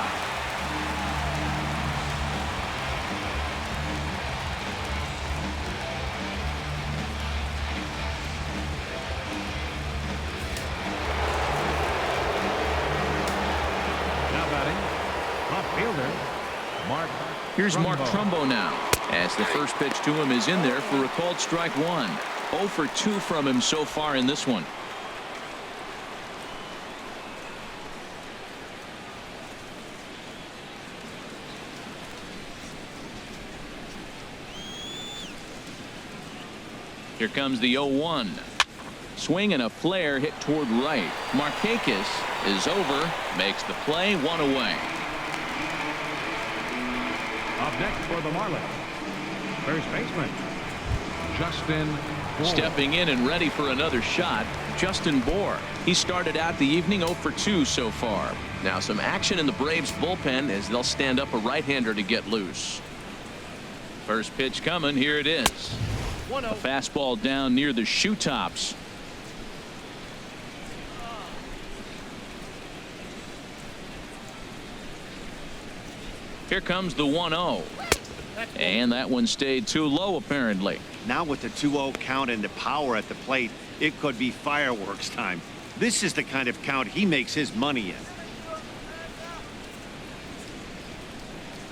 Now batting, left fielder, Mark. Here's Mark Trumbo now, as the first pitch to him is in there for a called strike 1. 0 for 2 from him so far in this one. Here comes the 0-1. Swing and a flare hit toward right. Markakis is over, makes the play, 1 away. Up next for the Marlins, first baseman, Justin Bohr. Stepping in and ready for another shot, Justin Bohr. He started out the evening 0 for 2 so far. Now some action in the Braves bullpen as they'll stand up a right-hander to get loose. First pitch coming. Here it is. A fastball down near the shoe tops. Here comes the 1-0. And that one stayed too low, apparently. Now with the 2-0 count and the power at the plate, it could be fireworks time. This is the kind of count he makes his money in.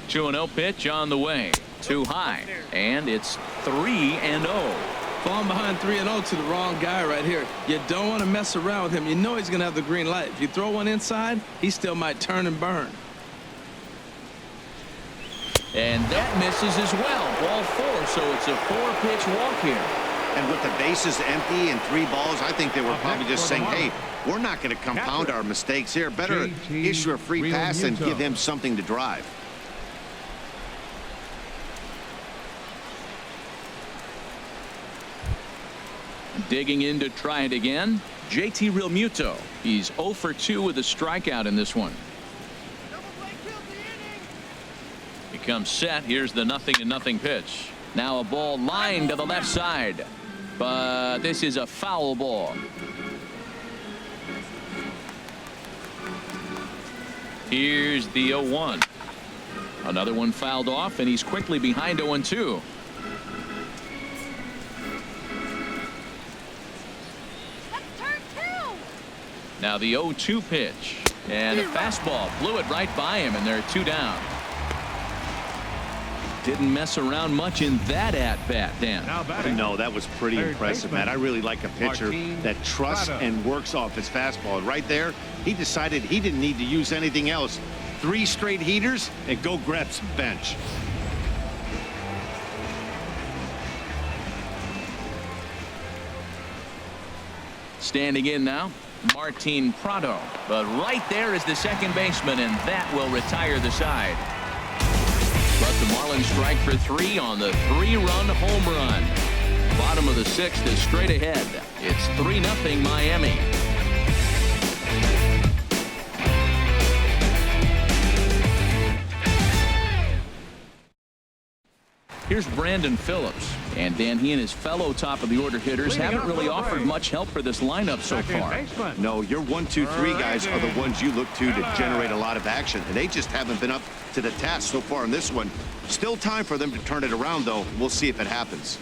2-0 pitch on the way. Too high. And it's 3-0. Falling behind 3-0 to the wrong guy right here. You don't want to mess around with him. You know he's going to have the green light. If you throw one inside, he still might turn and burn. And that misses as well. Ball 4, so it's a 4-pitch walk here. And with the bases empty and 3 balls, I think they were probably just saying, hey, we're not going to compound our mistakes here. Better issue a free pass and give him something to drive. Digging in to try it again, JT Realmuto. He's 0 for 2 with a strikeout in this one. He comes set. Here's the 0-0 pitch. Now a ball lined to the left side, but this is a foul ball. Here's the 0-1. Another one fouled off, and he's quickly behind 0-2. Now the 0-2 pitch, and a fastball blew it right by him, and there are 2 down. Didn't mess around much in that at-bat, Dan. No, that was pretty impressive, Matt. I really like a pitcher that trusts and works off his fastball. Right there, he decided he didn't need to use anything else. 3 straight heaters and go grab some bench. Standing in now, Martin Prado. But right there is the second baseman, and that will retire the side. But the Marlins strike for 3 on the 3-run home run. Bottom of the 6th is straight ahead. It's 3-0 Miami. Here's Brandon Phillips. And Dan, he and his fellow top-of-the-order hitters haven't really offered much help for this lineup so far. No, your 1, 2, 3 guys are the ones you look to generate a lot of action, and they just haven't been up to the task so far in this one. Still time for them to turn it around, though. We'll see if it happens.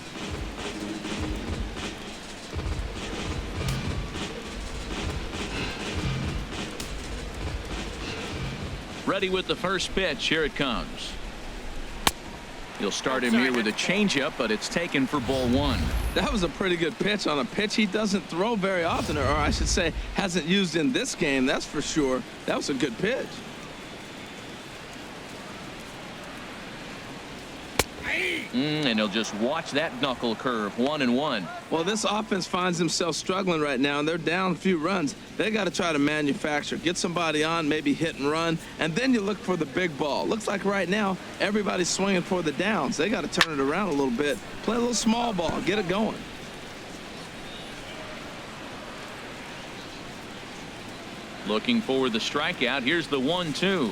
Ready with the first pitch. Here it comes. He'll start him here with a changeup, but it's taken for ball 1. That was a pretty good pitch on a pitch he doesn't throw very often, or I should say hasn't used in this game, that's for sure. That was a good pitch. And he'll just watch that knuckle curve. 1-1. Well, this offense finds themselves struggling right now, and they're down a few runs. They got to try to manufacture, get somebody on, maybe hit and run, and then you look for the big ball. Looks like right now everybody's swinging for the downs. They got to turn it around a little bit, play a little small ball, get it going. Looking for the strikeout. Here's the 1-2.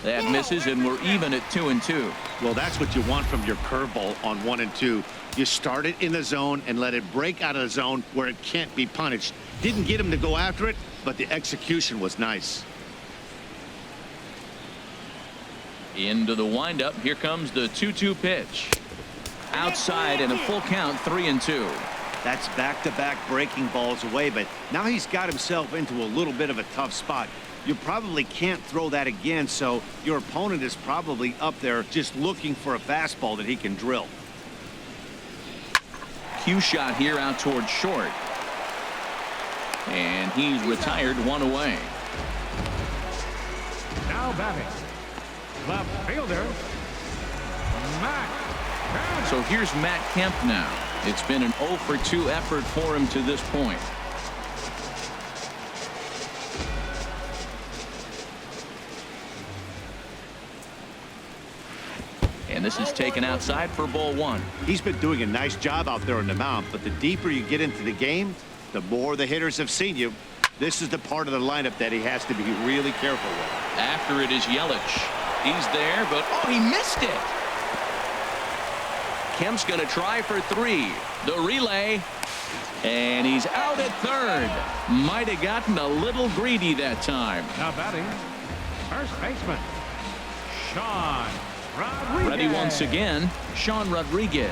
That misses, and we're even at 2-2. Well, that's what you want from your curveball on 1 and 2. You start it in the zone and let it break out of the zone where it can't be punished. Didn't get him to go after it, but the execution was nice. Into the windup. Here comes the 2-2 pitch. Outside and a full count. 3-2. That's back-to-back breaking balls away, but now he's got himself into a little bit of a tough spot. You probably can't throw that again, so your opponent is probably up there just looking for a fastball that he can drill. Cue shot here out towards short. And he's retired, 1 away. Now batting, left fielder, Matt Kemp. So here's Matt Kemp now. It's been an 0 for 2 effort for him to this point. And this is taken outside for ball 1. He's been doing a nice job out there on the mound, but the deeper you get into the game, the more the hitters have seen you. This is the part of the lineup that he has to be really careful with. After it is Yelich. He's there, but oh, he missed it. Kemp's going to try for 3. The relay. And he's out at third. Might have gotten a little greedy that time. Now batting, first baseman, Sean Rodriguez. Ready once again, Sean Rodriguez.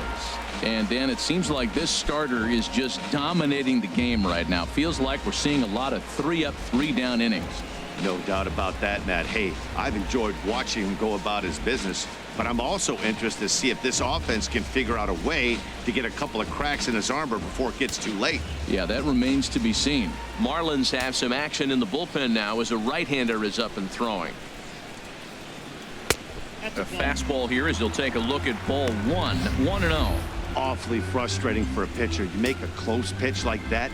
And then it seems like this starter is just dominating the game right now. Feels like we're seeing a lot of 3-up, 3-down innings. No doubt about that, Matt. Hey, I've enjoyed watching him go about his business, but I'm also interested to see if this offense can figure out a way to get a couple of cracks in his armor before it gets too late. Yeah, that remains to be seen. Marlins have some action in the bullpen now as a right-hander is up and throwing. A fastball here as he'll take a look at ball 1. 1-0. Awfully frustrating for a pitcher. You make a close pitch like that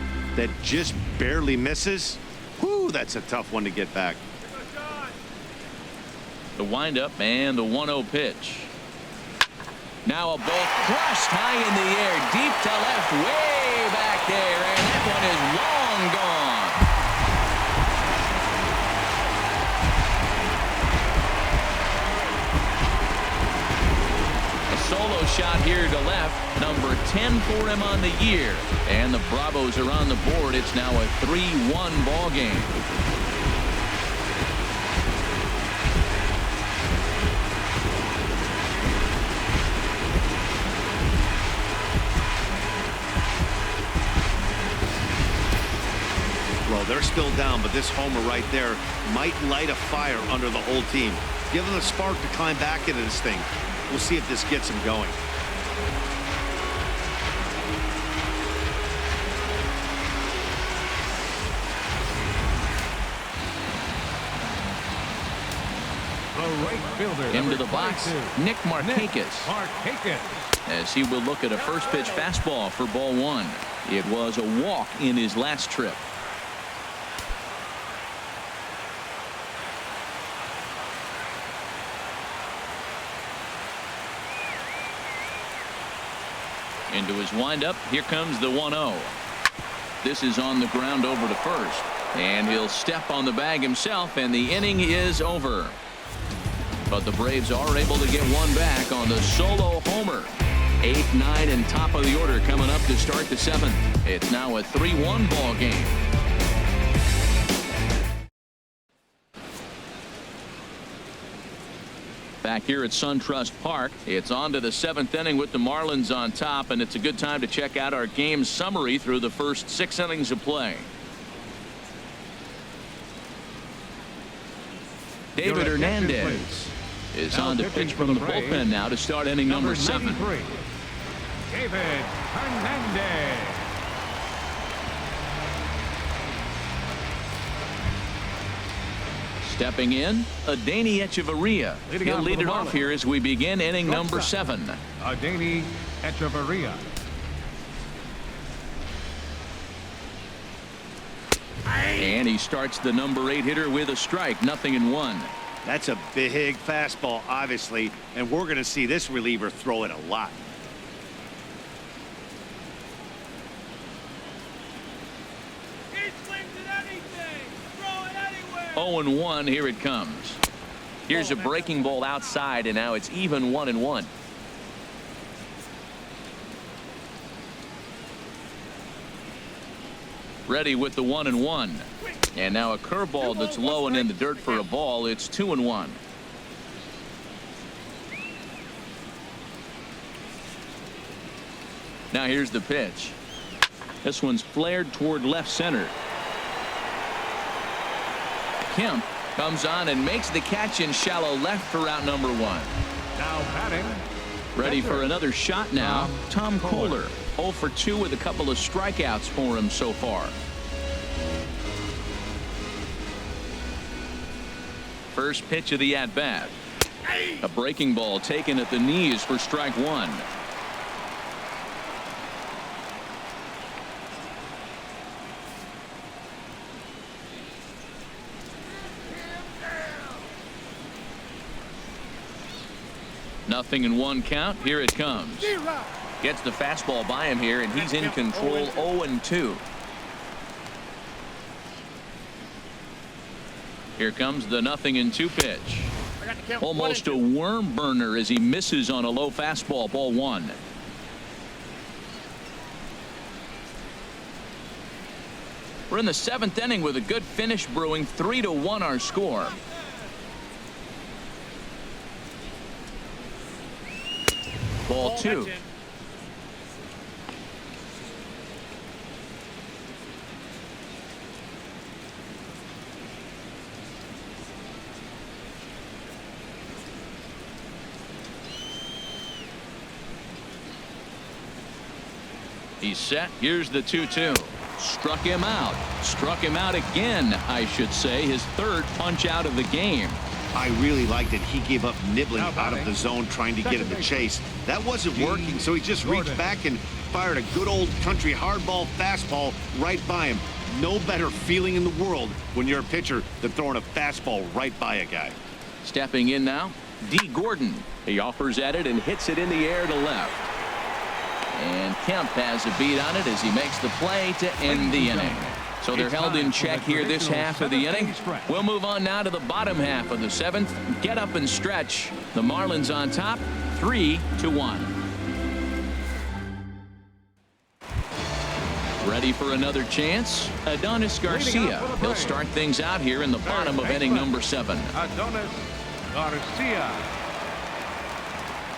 just barely misses. Whew, that's a tough one to get back. The windup and the 1-0 pitch. Now a ball crushed high in the air, deep to left, way back there, and that one is long gone. A solo shot here to left, number 10 for him on the year, and the Bravos are on the board. It's now a 3-1 ball game. Well, they're still down, but this homer right there might light a fire under the whole team. Give them a spark to climb back into this thing. We'll see if this gets them going. The right fielder, Into the box, 22, Nick Markakis. As he will look at a first pitch fastball for ball 1. It was a walk in his last trip. Into his windup. Here comes the 1-0. This is on the ground over to first. And he'll step on the bag himself, and the inning is over. But the Braves are able to get one back on the solo homer. 8, 9, and top of the order coming up to start the 7th. It's now a 3-1 ball game. Back here at SunTrust Park, it's on to the 7th inning with the Marlins on top, and it's a good time to check out our game summary through the first 6 innings of play. David Hernandez is on to pitch from the bullpen now to start inning number 7. David Hernandez. Stepping in, Adeiny Echeverria. He'll lead it off here as we begin inning number 7. Adeiny Echeverria. And he starts the number 8 hitter with a strike, 0-1. That's a big fastball, obviously, and we're going to see this reliever throw it a lot. He swings at anything. Throw it anywhere. 0-1, here it comes. Here's a breaking ball outside, and now it's even 1-1. Ready with the 1-1. And now a curveball that's low and in the dirt for a ball. It's 2-1. Now here's the pitch. This one's flared toward left center. Kemp comes on and makes the catch in shallow left for out number 1. Now batting. Ready for another shot now. Tom Kohler, 0 for 2 with a couple of strikeouts for him so far. First pitch of the at-bat. A breaking ball taken at the knees for strike 1. Nothing in 1 count. Here it comes. Gets the fastball by him here, and he's in control. 0-2. Here comes the 0-2 pitch. Almost a worm burner as he misses on a low fastball. Ball 1. We're in the 7th inning with a good finish brewing. 3-1 our score. Ball 2. He's set. Here's the 2-2. Struck him out. Struck him out again, I should say. His 3rd punch out of the game. I really liked that he gave up nibbling out of the zone trying to get him to chase. That wasn't working, so he just reached back and fired a good old country hardball fastball right by him. No better feeling in the world when you're a pitcher than throwing a fastball right by a guy. Stepping in now, D. Gordon. He offers at it and hits it in the air to left. And Kemp has a beat on it as he makes the play to end the inning. So they're held in check here this half of the inning. We'll move on now to the bottom half of the 7th. Get up and stretch. The Marlins on top, 3-1. Ready for another chance? Adonis Garcia. He'll start things out here in the bottom of inning number 7. Adonis Garcia.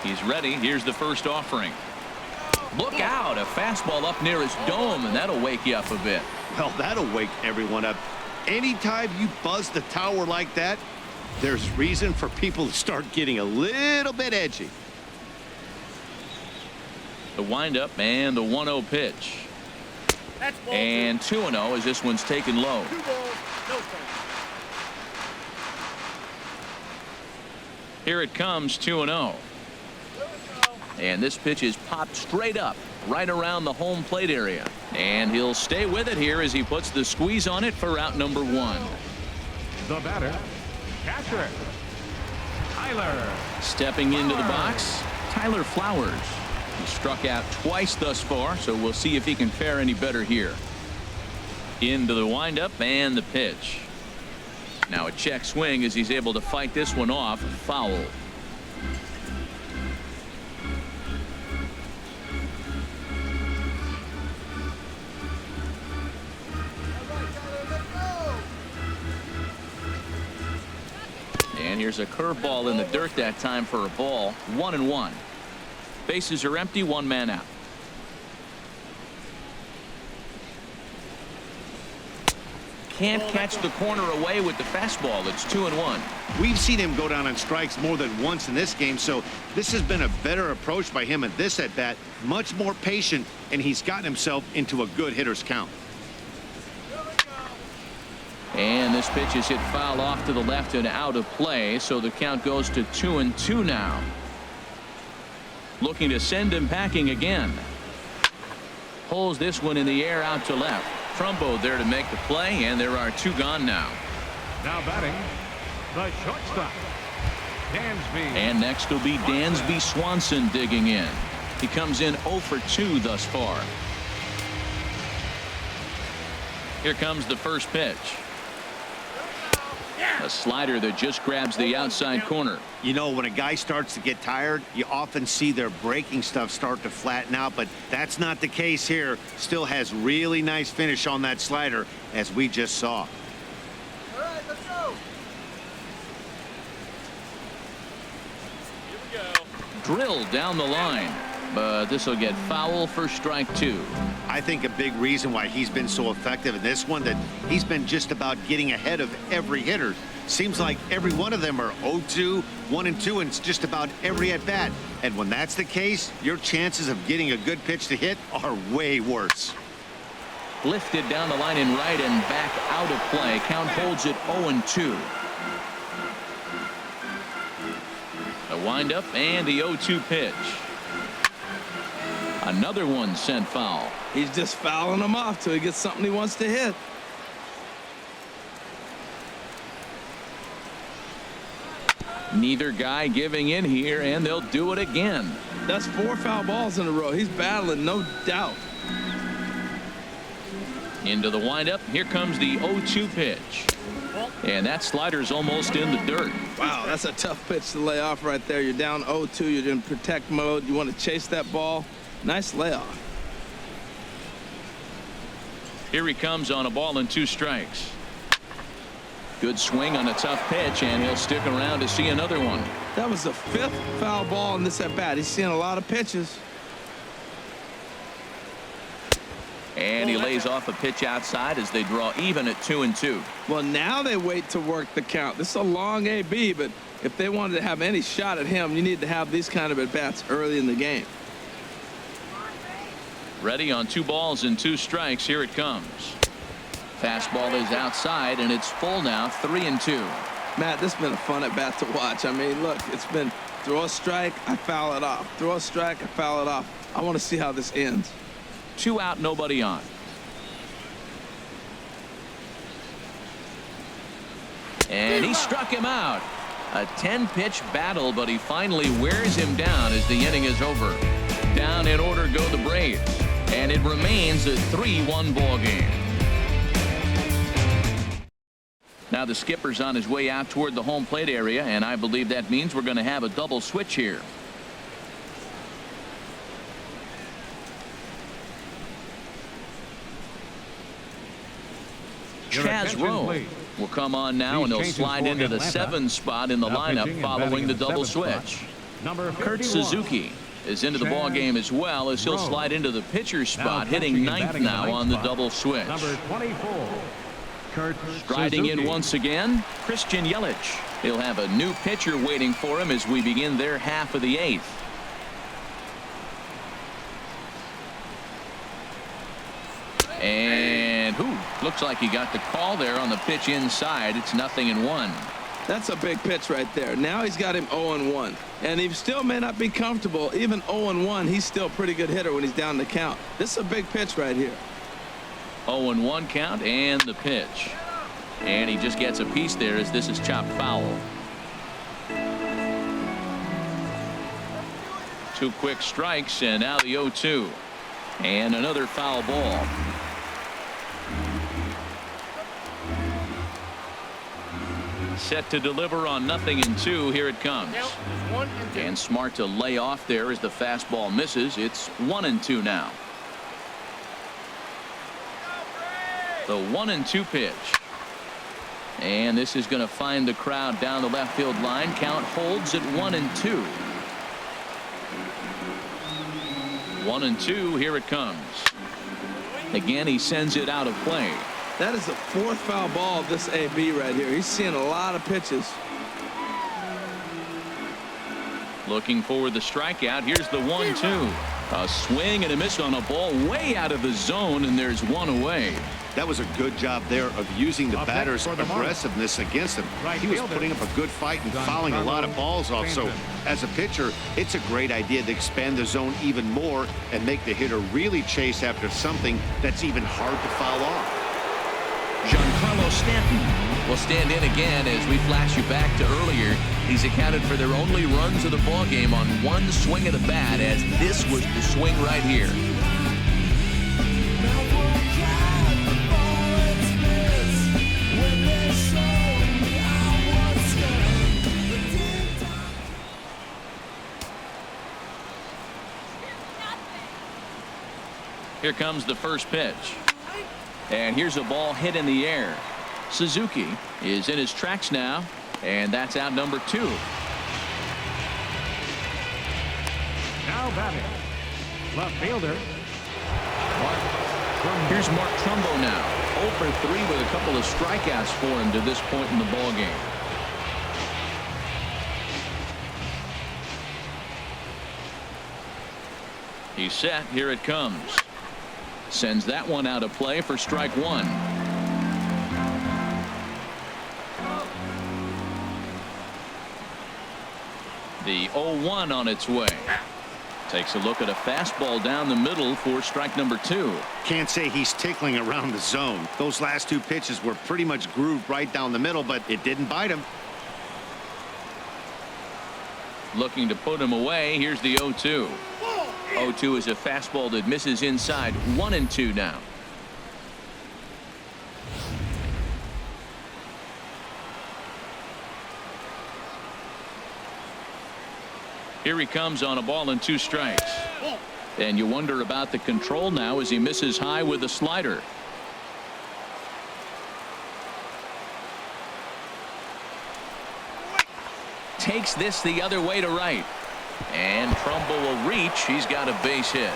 He's ready. Here's the first offering. Look out. A fastball up near his dome, and that'll wake you up a bit. Well, that'll wake everyone up. Anytime you buzz the tower like that, there's reason for people to start getting a little bit edgy. The windup and the 1-0 pitch. And 2-0 as this one's taken low. Here it comes, 2-0. And this pitch is popped straight up right around the home plate area. And he'll stay with it here as he puts the squeeze on it for out number 1. The batter, catcher, Tyler. Stepping into the box, Tyler Flowers. He struck out twice thus far, so we'll see if he can fare any better here. Into the windup and the pitch. Now a check swing as he's able to fight this one off. Foul. And here's a curveball in the dirt that time for a ball. 1-1. Bases are empty. One man out. Can't catch the corner away with the fastball. It's 2-1. We've seen him go down on strikes more than once in this game, so this has been a better approach by him at this at bat. Much more patient, and he's gotten himself into a good hitter's count. And this pitch is hit foul off to the left and out of play, so the count goes to 2-2 now. Looking to send him packing again. Pulls this one in the air out to left. Trumbo there to make the play, and there are two gone now. Now batting, the shortstop, Dansby. And next will be Dansby Swanson digging in. He comes in 0 for 2 thus far. Here comes the first pitch. A slider that just grabs the outside corner. You know, when a guy starts to get tired, you often see their breaking stuff start to flatten out, but that's not the case here. Still has really nice finish on that slider, as we just saw. All right, let's go. Here we go. Drilled down the line, but this will get foul for strike 2. I think a big reason why he's been so effective in this one, that he's been just about getting ahead of every hitter. Seems like every one of them are 0-2, 1-2, and it's just about every at bat. And when that's the case, your chances of getting a good pitch to hit are way worse. Lifted down the line in right and back out of play. Count holds it 0-2. A windup and the 0-2 pitch. Another one sent foul. He's just fouling them off till he gets something he wants to hit. Neither guy giving in here, and they'll do it again. That's 4 foul balls in a row. He's battling, no doubt. Into the windup. Here comes the 0-2 pitch. And that slider's almost in the dirt. Wow, that's a tough pitch to lay off right there. You're down 0-2. You're in protect mode. You want to chase that ball. Nice layoff. Here he comes on a ball and 2 strikes. Good swing on a tough pitch, and he'll stick around to see another one. That was the 5th foul ball in this at bat. He's seeing a lot of pitches. And he lays off a pitch outside as they draw even at 2-2. Well, now they wait to work the count. This is a long AB, but if they wanted to have any shot at him, you need to have these kind of at bats early in the game. Ready on 2 balls and 2 strikes. Here it comes. Fastball is outside, and it's full now. 3-2. Matt, this has been a fun at bat to watch. I mean, look, it's been throw a strike, I foul it off. Throw a strike, I foul it off. I want to see how this ends. 2 out, nobody on. And he struck him out. A 10-pitch battle, but he finally wears him down as the inning is over. Down in order go the Braves, and it remains a 3-1 ball game. Now the skipper's on his way out toward the home plate area, and I believe that means we're going to have a double switch here. Chaz Rowe will come on now, and he'll slide into the 7 spot in the lineup following the double switch. Kurt Suzuki is into the ball game as well, as he'll slide into the pitcher spot, hitting 9th now on the double switch. Number 24. Striding in once again, Christian Yelich. He'll have a new pitcher waiting for him as we begin their half of the 8th. And looks like he got the call there on the pitch inside. It's 0-1. That's a big pitch right there. Now he's got him 0-1. And he still may not be comfortable. Even 0-1, he's still a pretty good hitter when he's down the count. This is a big pitch right here. 0-1 count and the pitch. And he just gets a piece there as this is chopped foul. 2 quick strikes, and now the 0-2. And another foul ball. set to deliver on 0-2. Here it comes. And smart to lay off there as the fastball misses. It's 1-2 now. The 1-2 pitch. And this is going to find the crowd down the left field line. Count holds at 1-2. 1-2. Here it comes. Again, he sends it out of play. That is the fourth foul ball of this AB right here. He's seeing a lot of pitches. Looking for the strikeout. Here's the 1-2. A swing and a miss on a ball way out of the zone, and there's one away. That was a good job there of using the batter's aggressiveness against him. He was putting up a good fight and fouling a lot of balls off. So as a pitcher, it's a great idea to expand the zone even more and make the hitter really chase after something that's even hard to foul off. Giancarlo Stanton will stand in again as we flash you back to earlier. He's accounted for their only runs of the ball game on one swing of the bat, as this was the swing right here. Here comes the first pitch. And here's a ball hit in the air. Suzuki is in his tracks now, and that's out number 2. Now batting, left fielder. Here's Mark Trumbo now. 0 for 3 with a couple of strikeouts for him to this point in the ball game. He's set. Here it comes. Sends that one out of play for strike 1. The 0-1 on its way. Takes a look at a fastball down the middle for strike number 2. Can't say he's tickling around the zone. Those last 2 pitches were pretty much grooved right down the middle, but it didn't bite him. Looking to put him away. Here's the 0-2. 0-2 is a fastball that misses inside. 1-2 now. Here he comes on a ball and 2 strikes. And you wonder about the control now as he misses high with a slider. Takes this the other way to right. And Trumbo will reach. He's got a base hit.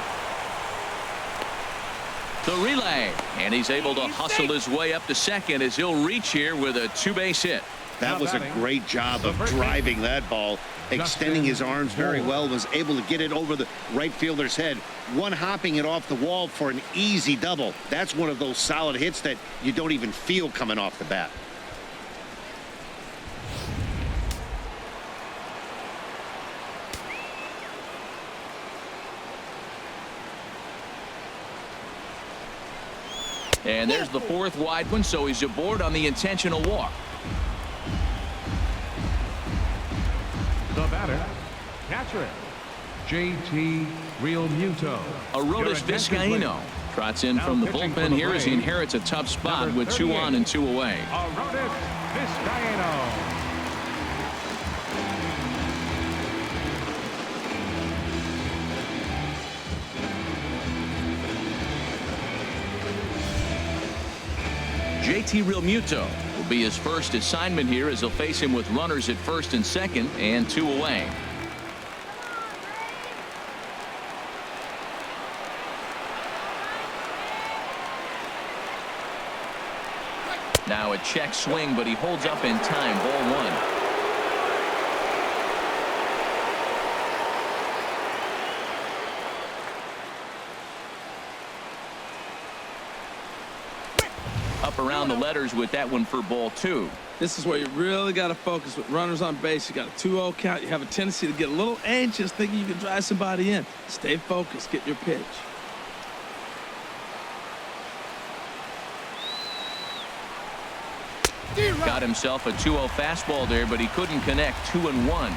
The relay. And he's able to hustle his way up to second as he'll reach here with a 2-base hit. That was a great job of driving that ball, extending his arms very well, was able to get it over the right fielder's head, one hopping it off the wall for an easy double. That's one of those solid hits that you don't even feel coming off the bat. And there's the 4th wide one, so he's aboard on the intentional walk. The batter, catcher, JT Realmuto. Aroldis Vizcaino trots in from the bullpen here as he inherits a tough spot with 2 on and 2 away. Aroldis Vizcaino. JT Realmuto will be his first assignment here as he'll face him with runners at first and second and 2 away. Now a check swing, but he holds up in time. Ball 1. Up around the letters with that one for ball 2. This is where you really got to focus with runners on base. You got a 2-0 count. You have a tendency to get a little anxious thinking you can drive somebody in. Stay focused. Get your pitch. Got himself a 2-0 fastball there, but he couldn't connect. 2-1.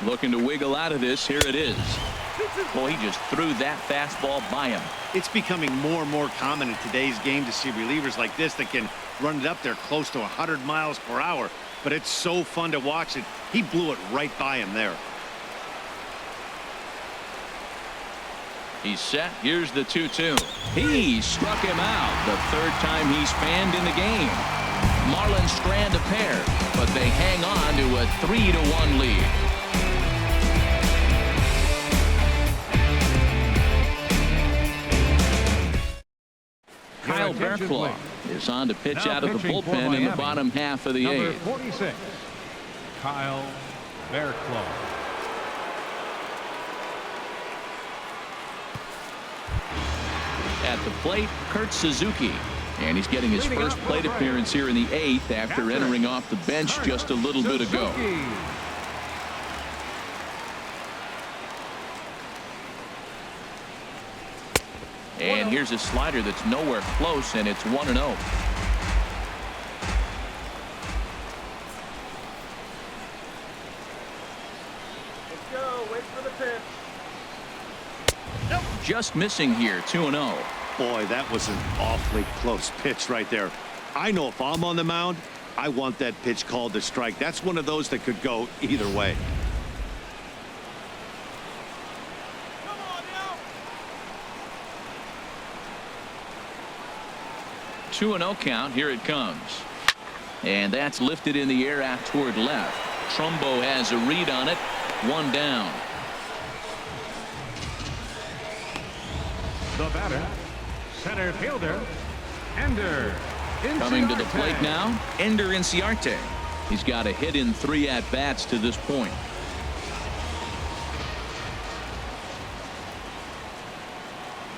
Looking to wiggle out of this. Here it is. Boy, he just threw that fastball by him. It's becoming more and more common in today's game to see relievers like this that can run it up there close to 100 miles per hour. But it's so fun to watch it. He blew it right by him there. He's set. Here's the 2-2. He struck him out the third time he's fanned in the game. Marlins strand a pair, but they hang on to a 3-1 lead. Kyle Bearclaw is on to pitch Now out of the pitching for bullpen in the Miami, bottom half of the Number eighth. 46, Kyle Bearclaw. At the plate, Kurt Suzuki. And he's getting his Leading first off plate for appearance here in the eighth after entering off the bench just a little bit ago. Suzuki. And here's a slider that's nowhere close, and it's 1-0. Let's go. Wait for the pitch. Just missing here, 2-0. Boy, that was an awfully close pitch right there. I know if I'm on the mound, I want that pitch called a strike. That's one of those that could go either way. Come on now. 2-0 count. Here it comes. And that's lifted in the air out toward left. Trumbo has a read on it. One down. The batter, center fielder, Ender Inciarte. Coming to the plate now, Ender Inciarte. He's got a hit in 3 at-bats to this point.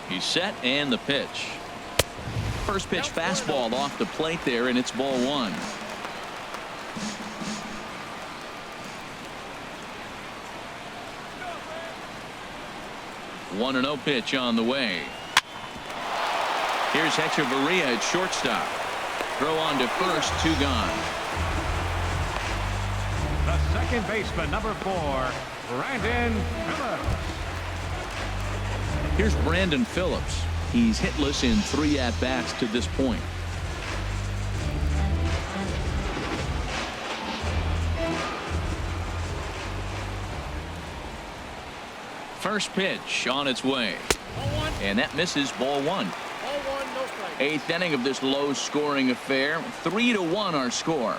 He's set, and the pitch. First pitch fastball off the plate there, and it's ball 1. One 1-0 pitch on the way. Here's Hechavarria at shortstop. Throw on to first, 2 gone. The second baseman, number 4, Brandon Phillips. Here's Brandon Phillips. He's hitless in 3 at-bats to this point. First pitch on its way. And that misses, ball 1. Ball 1, no strike. 8th inning of this low-scoring affair. 3-1 our score.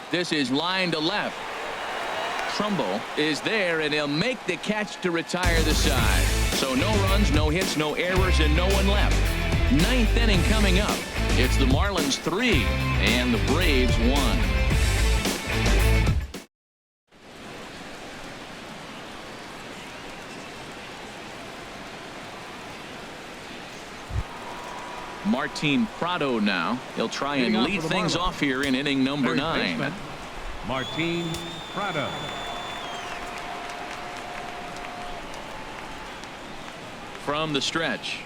This is line to left. Trumbo is there, and he'll make the catch to retire the side. So no runs, no hits, no errors, and no one left. 9th inning coming up. It's the Marlins 3 and the Braves 1. Martin Prado now. He'll try and lead things off here in inning number 9. Baseman, Martin Prado. From the stretch.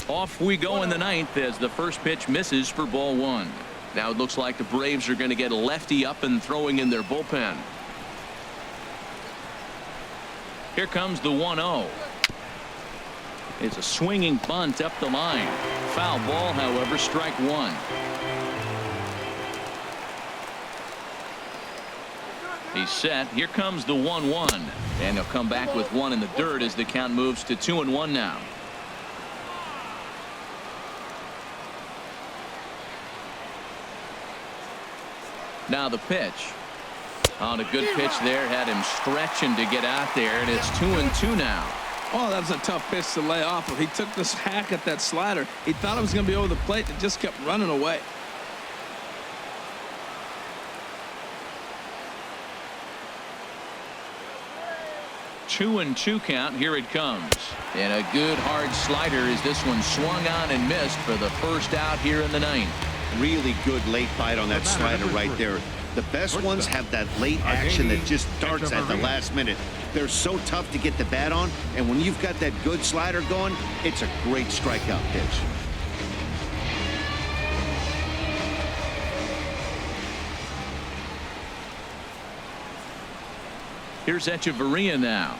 Off we go in the 9th as the first pitch misses for ball 1. Now it looks like the Braves are going to get a lefty up and throwing in their bullpen. Here comes the 1-0. It's a swinging bunt up the line. Foul ball, however, strike 1. He's set. Here comes the 1-1. And he'll come back with 1 in the dirt as the count moves to 2-1 now. Now the pitch. On a good pitch there. Had him stretching to get out there. And it's 2-2 now. Oh, that was a tough pitch to lay off of. He took this hack at that slider. He thought it was going to be over the plate. It just kept running away. Two and 2 count. Here it comes. And a good hard slider as this one swung on and missed for the first out here in the 9th. Really good late bite on that slider right there. The best ones have that late action that just darts at the last minute. They're so tough to get the bat on, and when you've got that good slider going, it's a great strikeout pitch. Here's Echeverria now.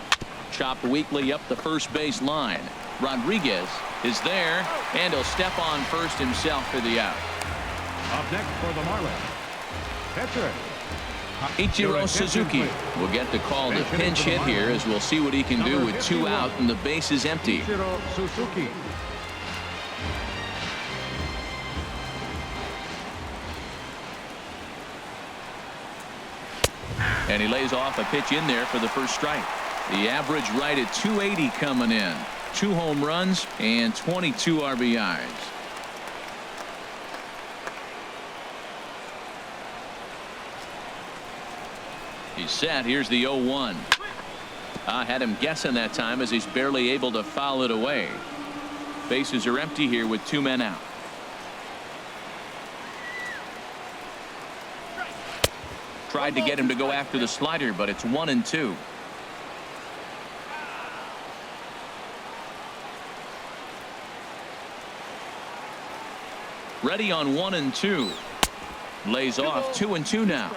Chopped weakly up the first base line. Rodriguez is there, and he'll step on first himself for the out. Up next for the Marlins, pitcher Ichiro Suzuki will get the call to pinch hit here, as we'll see what he can do with 2 out and the base is empty. Ichiro Suzuki. And he lays off a pitch in there for the first strike. The average right at 280 coming in. 2 home runs and 22 RBIs. He's set. Here's the 0-1. I had him guessing that time, as he's barely able to foul it away. Bases are empty here with 2 men out. Tried to get him to go after the slider, but it's 1-2. Ready on 1-2. Lays off 2-2 now.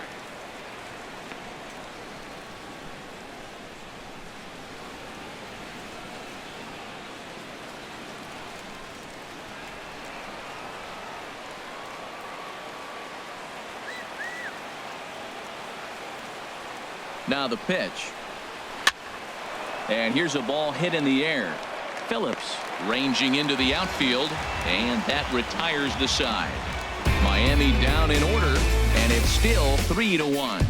Now the pitch. And here's a ball hit in the air. Phillips ranging into the outfield, and that retires the side. Miami down in order, and it's still 3-1.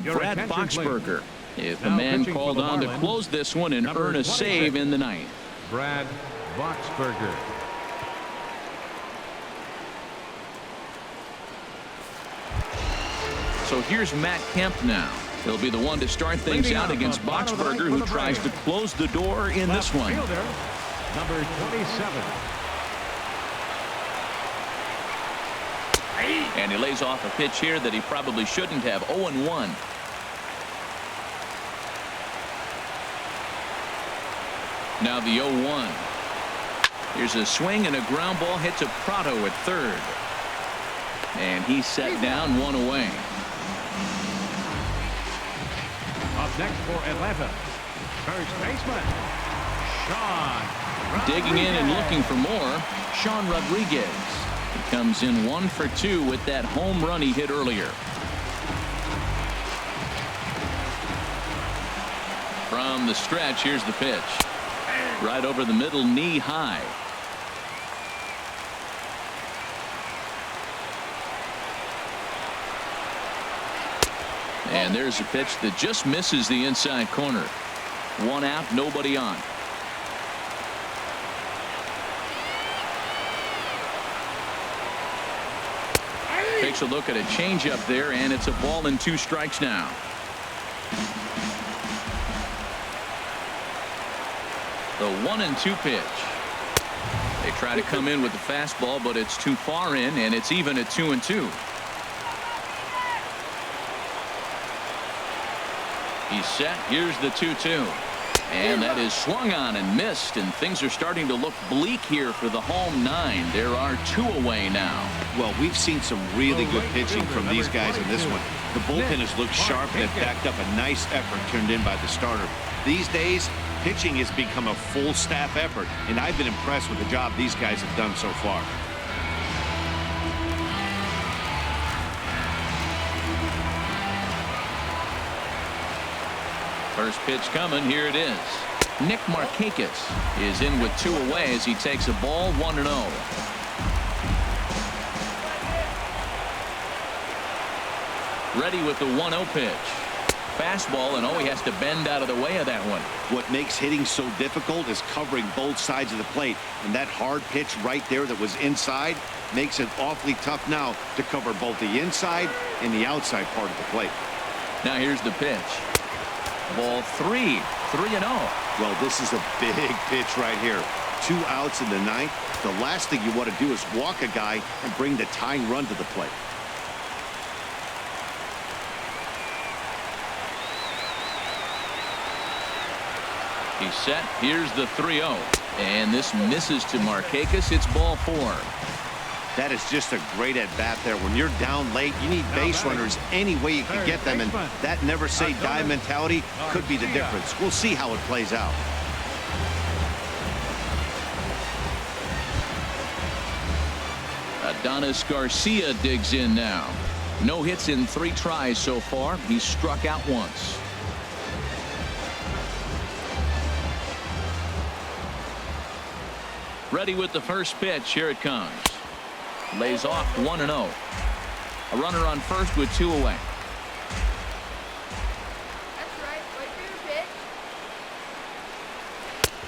Brad Boxberger is the man called on to close this one and earn a save in the ninth. Brad Boxberger. So here's Matt Kemp now. He'll be the one to start things out against Boxberger, who tries to close the door in this one. Fielder, number 27. And he lays off a pitch here that he probably shouldn't have. 0-1. Now the 0-1. Here's a swing and a ground ball hit to Prado at third. And he's set down, 1 away. Up next for Atlanta, first baseman, Sean Digging in and looking for more, Sean Rodriguez. He comes in 1 for 2 with that home run he hit earlier. From the stretch, here's the pitch. Right over the middle, knee high. And there's a pitch that just misses the inside corner. 1 out, nobody on. Takes a look at a changeup there, and it's a ball and 2 strikes now. The 1-2 pitch. They try to come in with the fastball, but it's too far in, and it's even at 2-2. He's set. Here's the 2-2. And that is swung on and missed, and things are starting to look bleak here for the home 9. There are 2 away now. Well, we've seen some really good pitching from these guys in this one. The bullpen has looked sharp and have backed up a nice effort turned in by the starter. These days, pitching has become a full staff effort, and I've been impressed with the job these guys have done so far. First pitch coming. Here it is. Nick Markakis is in with 2 away as he takes a ball, 1-0. Ready with the 1-0 pitch. Fastball, and he has to bend out of the way of that one. What makes hitting so difficult is covering both sides of the plate, and that hard pitch right there that was inside makes it awfully tough now to cover both the inside and the outside part of the plate. Now here's the pitch. Ball 3, 3-0. Well, this is a big pitch right here. 2 outs in the 9th. The last thing you want to do is walk a guy and bring the tying run to the plate. He's set. Here's the 3-0. And this misses to Markakis. It's ball 4. That is just a great at-bat there. When you're down late, you need base runners any way you can get them, and that never-say-die mentality could be the difference. We'll see how it plays out. Adonis Garcia digs in now. No hits in 3 tries so far. He's struck out once. Ready with the first pitch. Here it comes. Lays off 1-0. A runner on first with 2 away. That's right. Wait for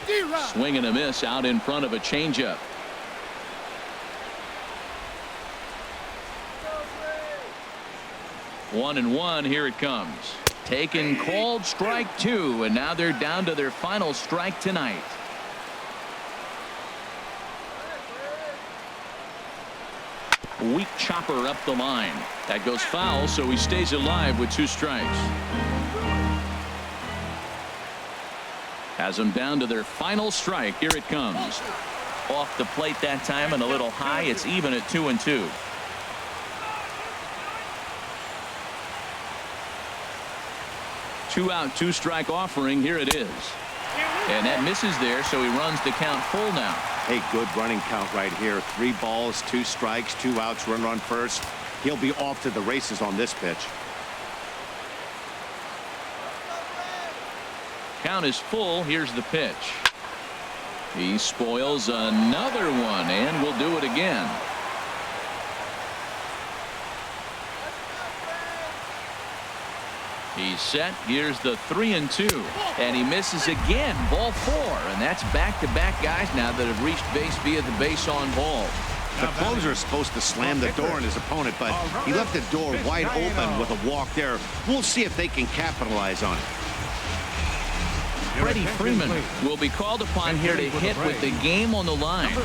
your pitch. Swing and a miss out in front of a changeup. Go, 1-1. Here it comes. Taken, called, strike 2, and now they're down to their final strike tonight. Weak chopper up the line. That goes foul, so he stays alive with 2 strikes. Has them down to their final strike. Here it comes. Off the plate that time and a little high. It's even at 2-2. Two out, 2 strike offering. Here it is. And that misses there, so he runs the count full now. Hey, good running count right here. 3 balls, 2 strikes, 2 outs, runner on first. He'll be off to the races on this pitch. Count is full. Here's the pitch. He spoils another one, and will do it again. He's set. Here's the 3-2, and he misses again. Ball 4, and that's back-to-back guys now that have reached base via the base on ball. The closer is supposed to slam the door on his opponent, but he left the door wide open with a walk there. We'll see if they can capitalize on it. Freddie Freeman will be called upon here to hit with the game on the line.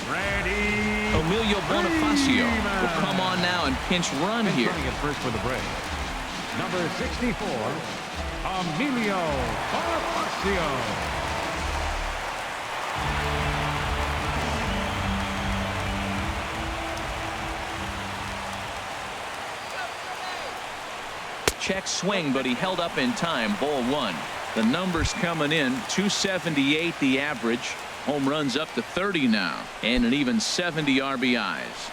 Emilio Bonifacio will come on now and pinch run here. First for the Braves. Number 64, Emilio Bonifacio. Check swing, but he held up in time. Ball 1. The numbers coming in. 278 the average. Home runs up to 30 now, and an even 70 RBIs.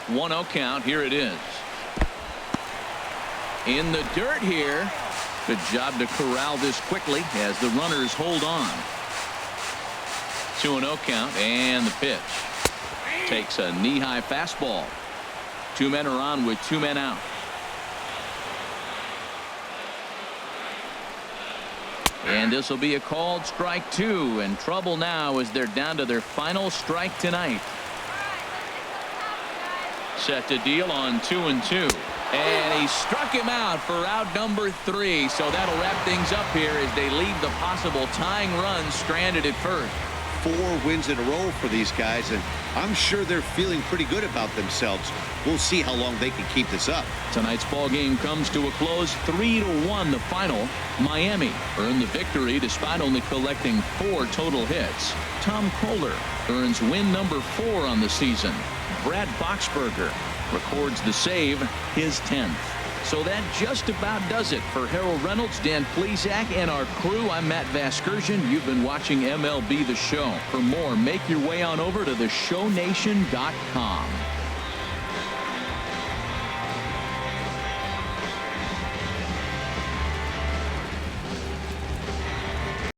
One 0 count. Here it is. In the dirt here. Good job to corral this quickly as the runners hold on. 2-0 count, and the pitch. Takes a knee-high fastball. 2 men are on with 2 men out. And this will be a called strike 2, and trouble now as they're down to their final strike tonight. Set to deal on 2-2, and he struck him out for out number 3. So that'll wrap things up here as they leave the possible tying run stranded at first. 4 wins in a row for these guys, and I'm sure they're feeling pretty good about themselves. We'll see how long they can keep this up. Tonight's ball game comes to a close. 3-1 the final. Miami earned the victory despite only collecting 4 total hits. Tom Kohler earns win number 4 on the season. Brad Boxberger records the save, his 10th. So that just about does it for Harold Reynolds, Dan Plesac, and our crew. I'm Matt Vasgersian. You've been watching MLB The Show. For more, make your way on over to theshownation.com.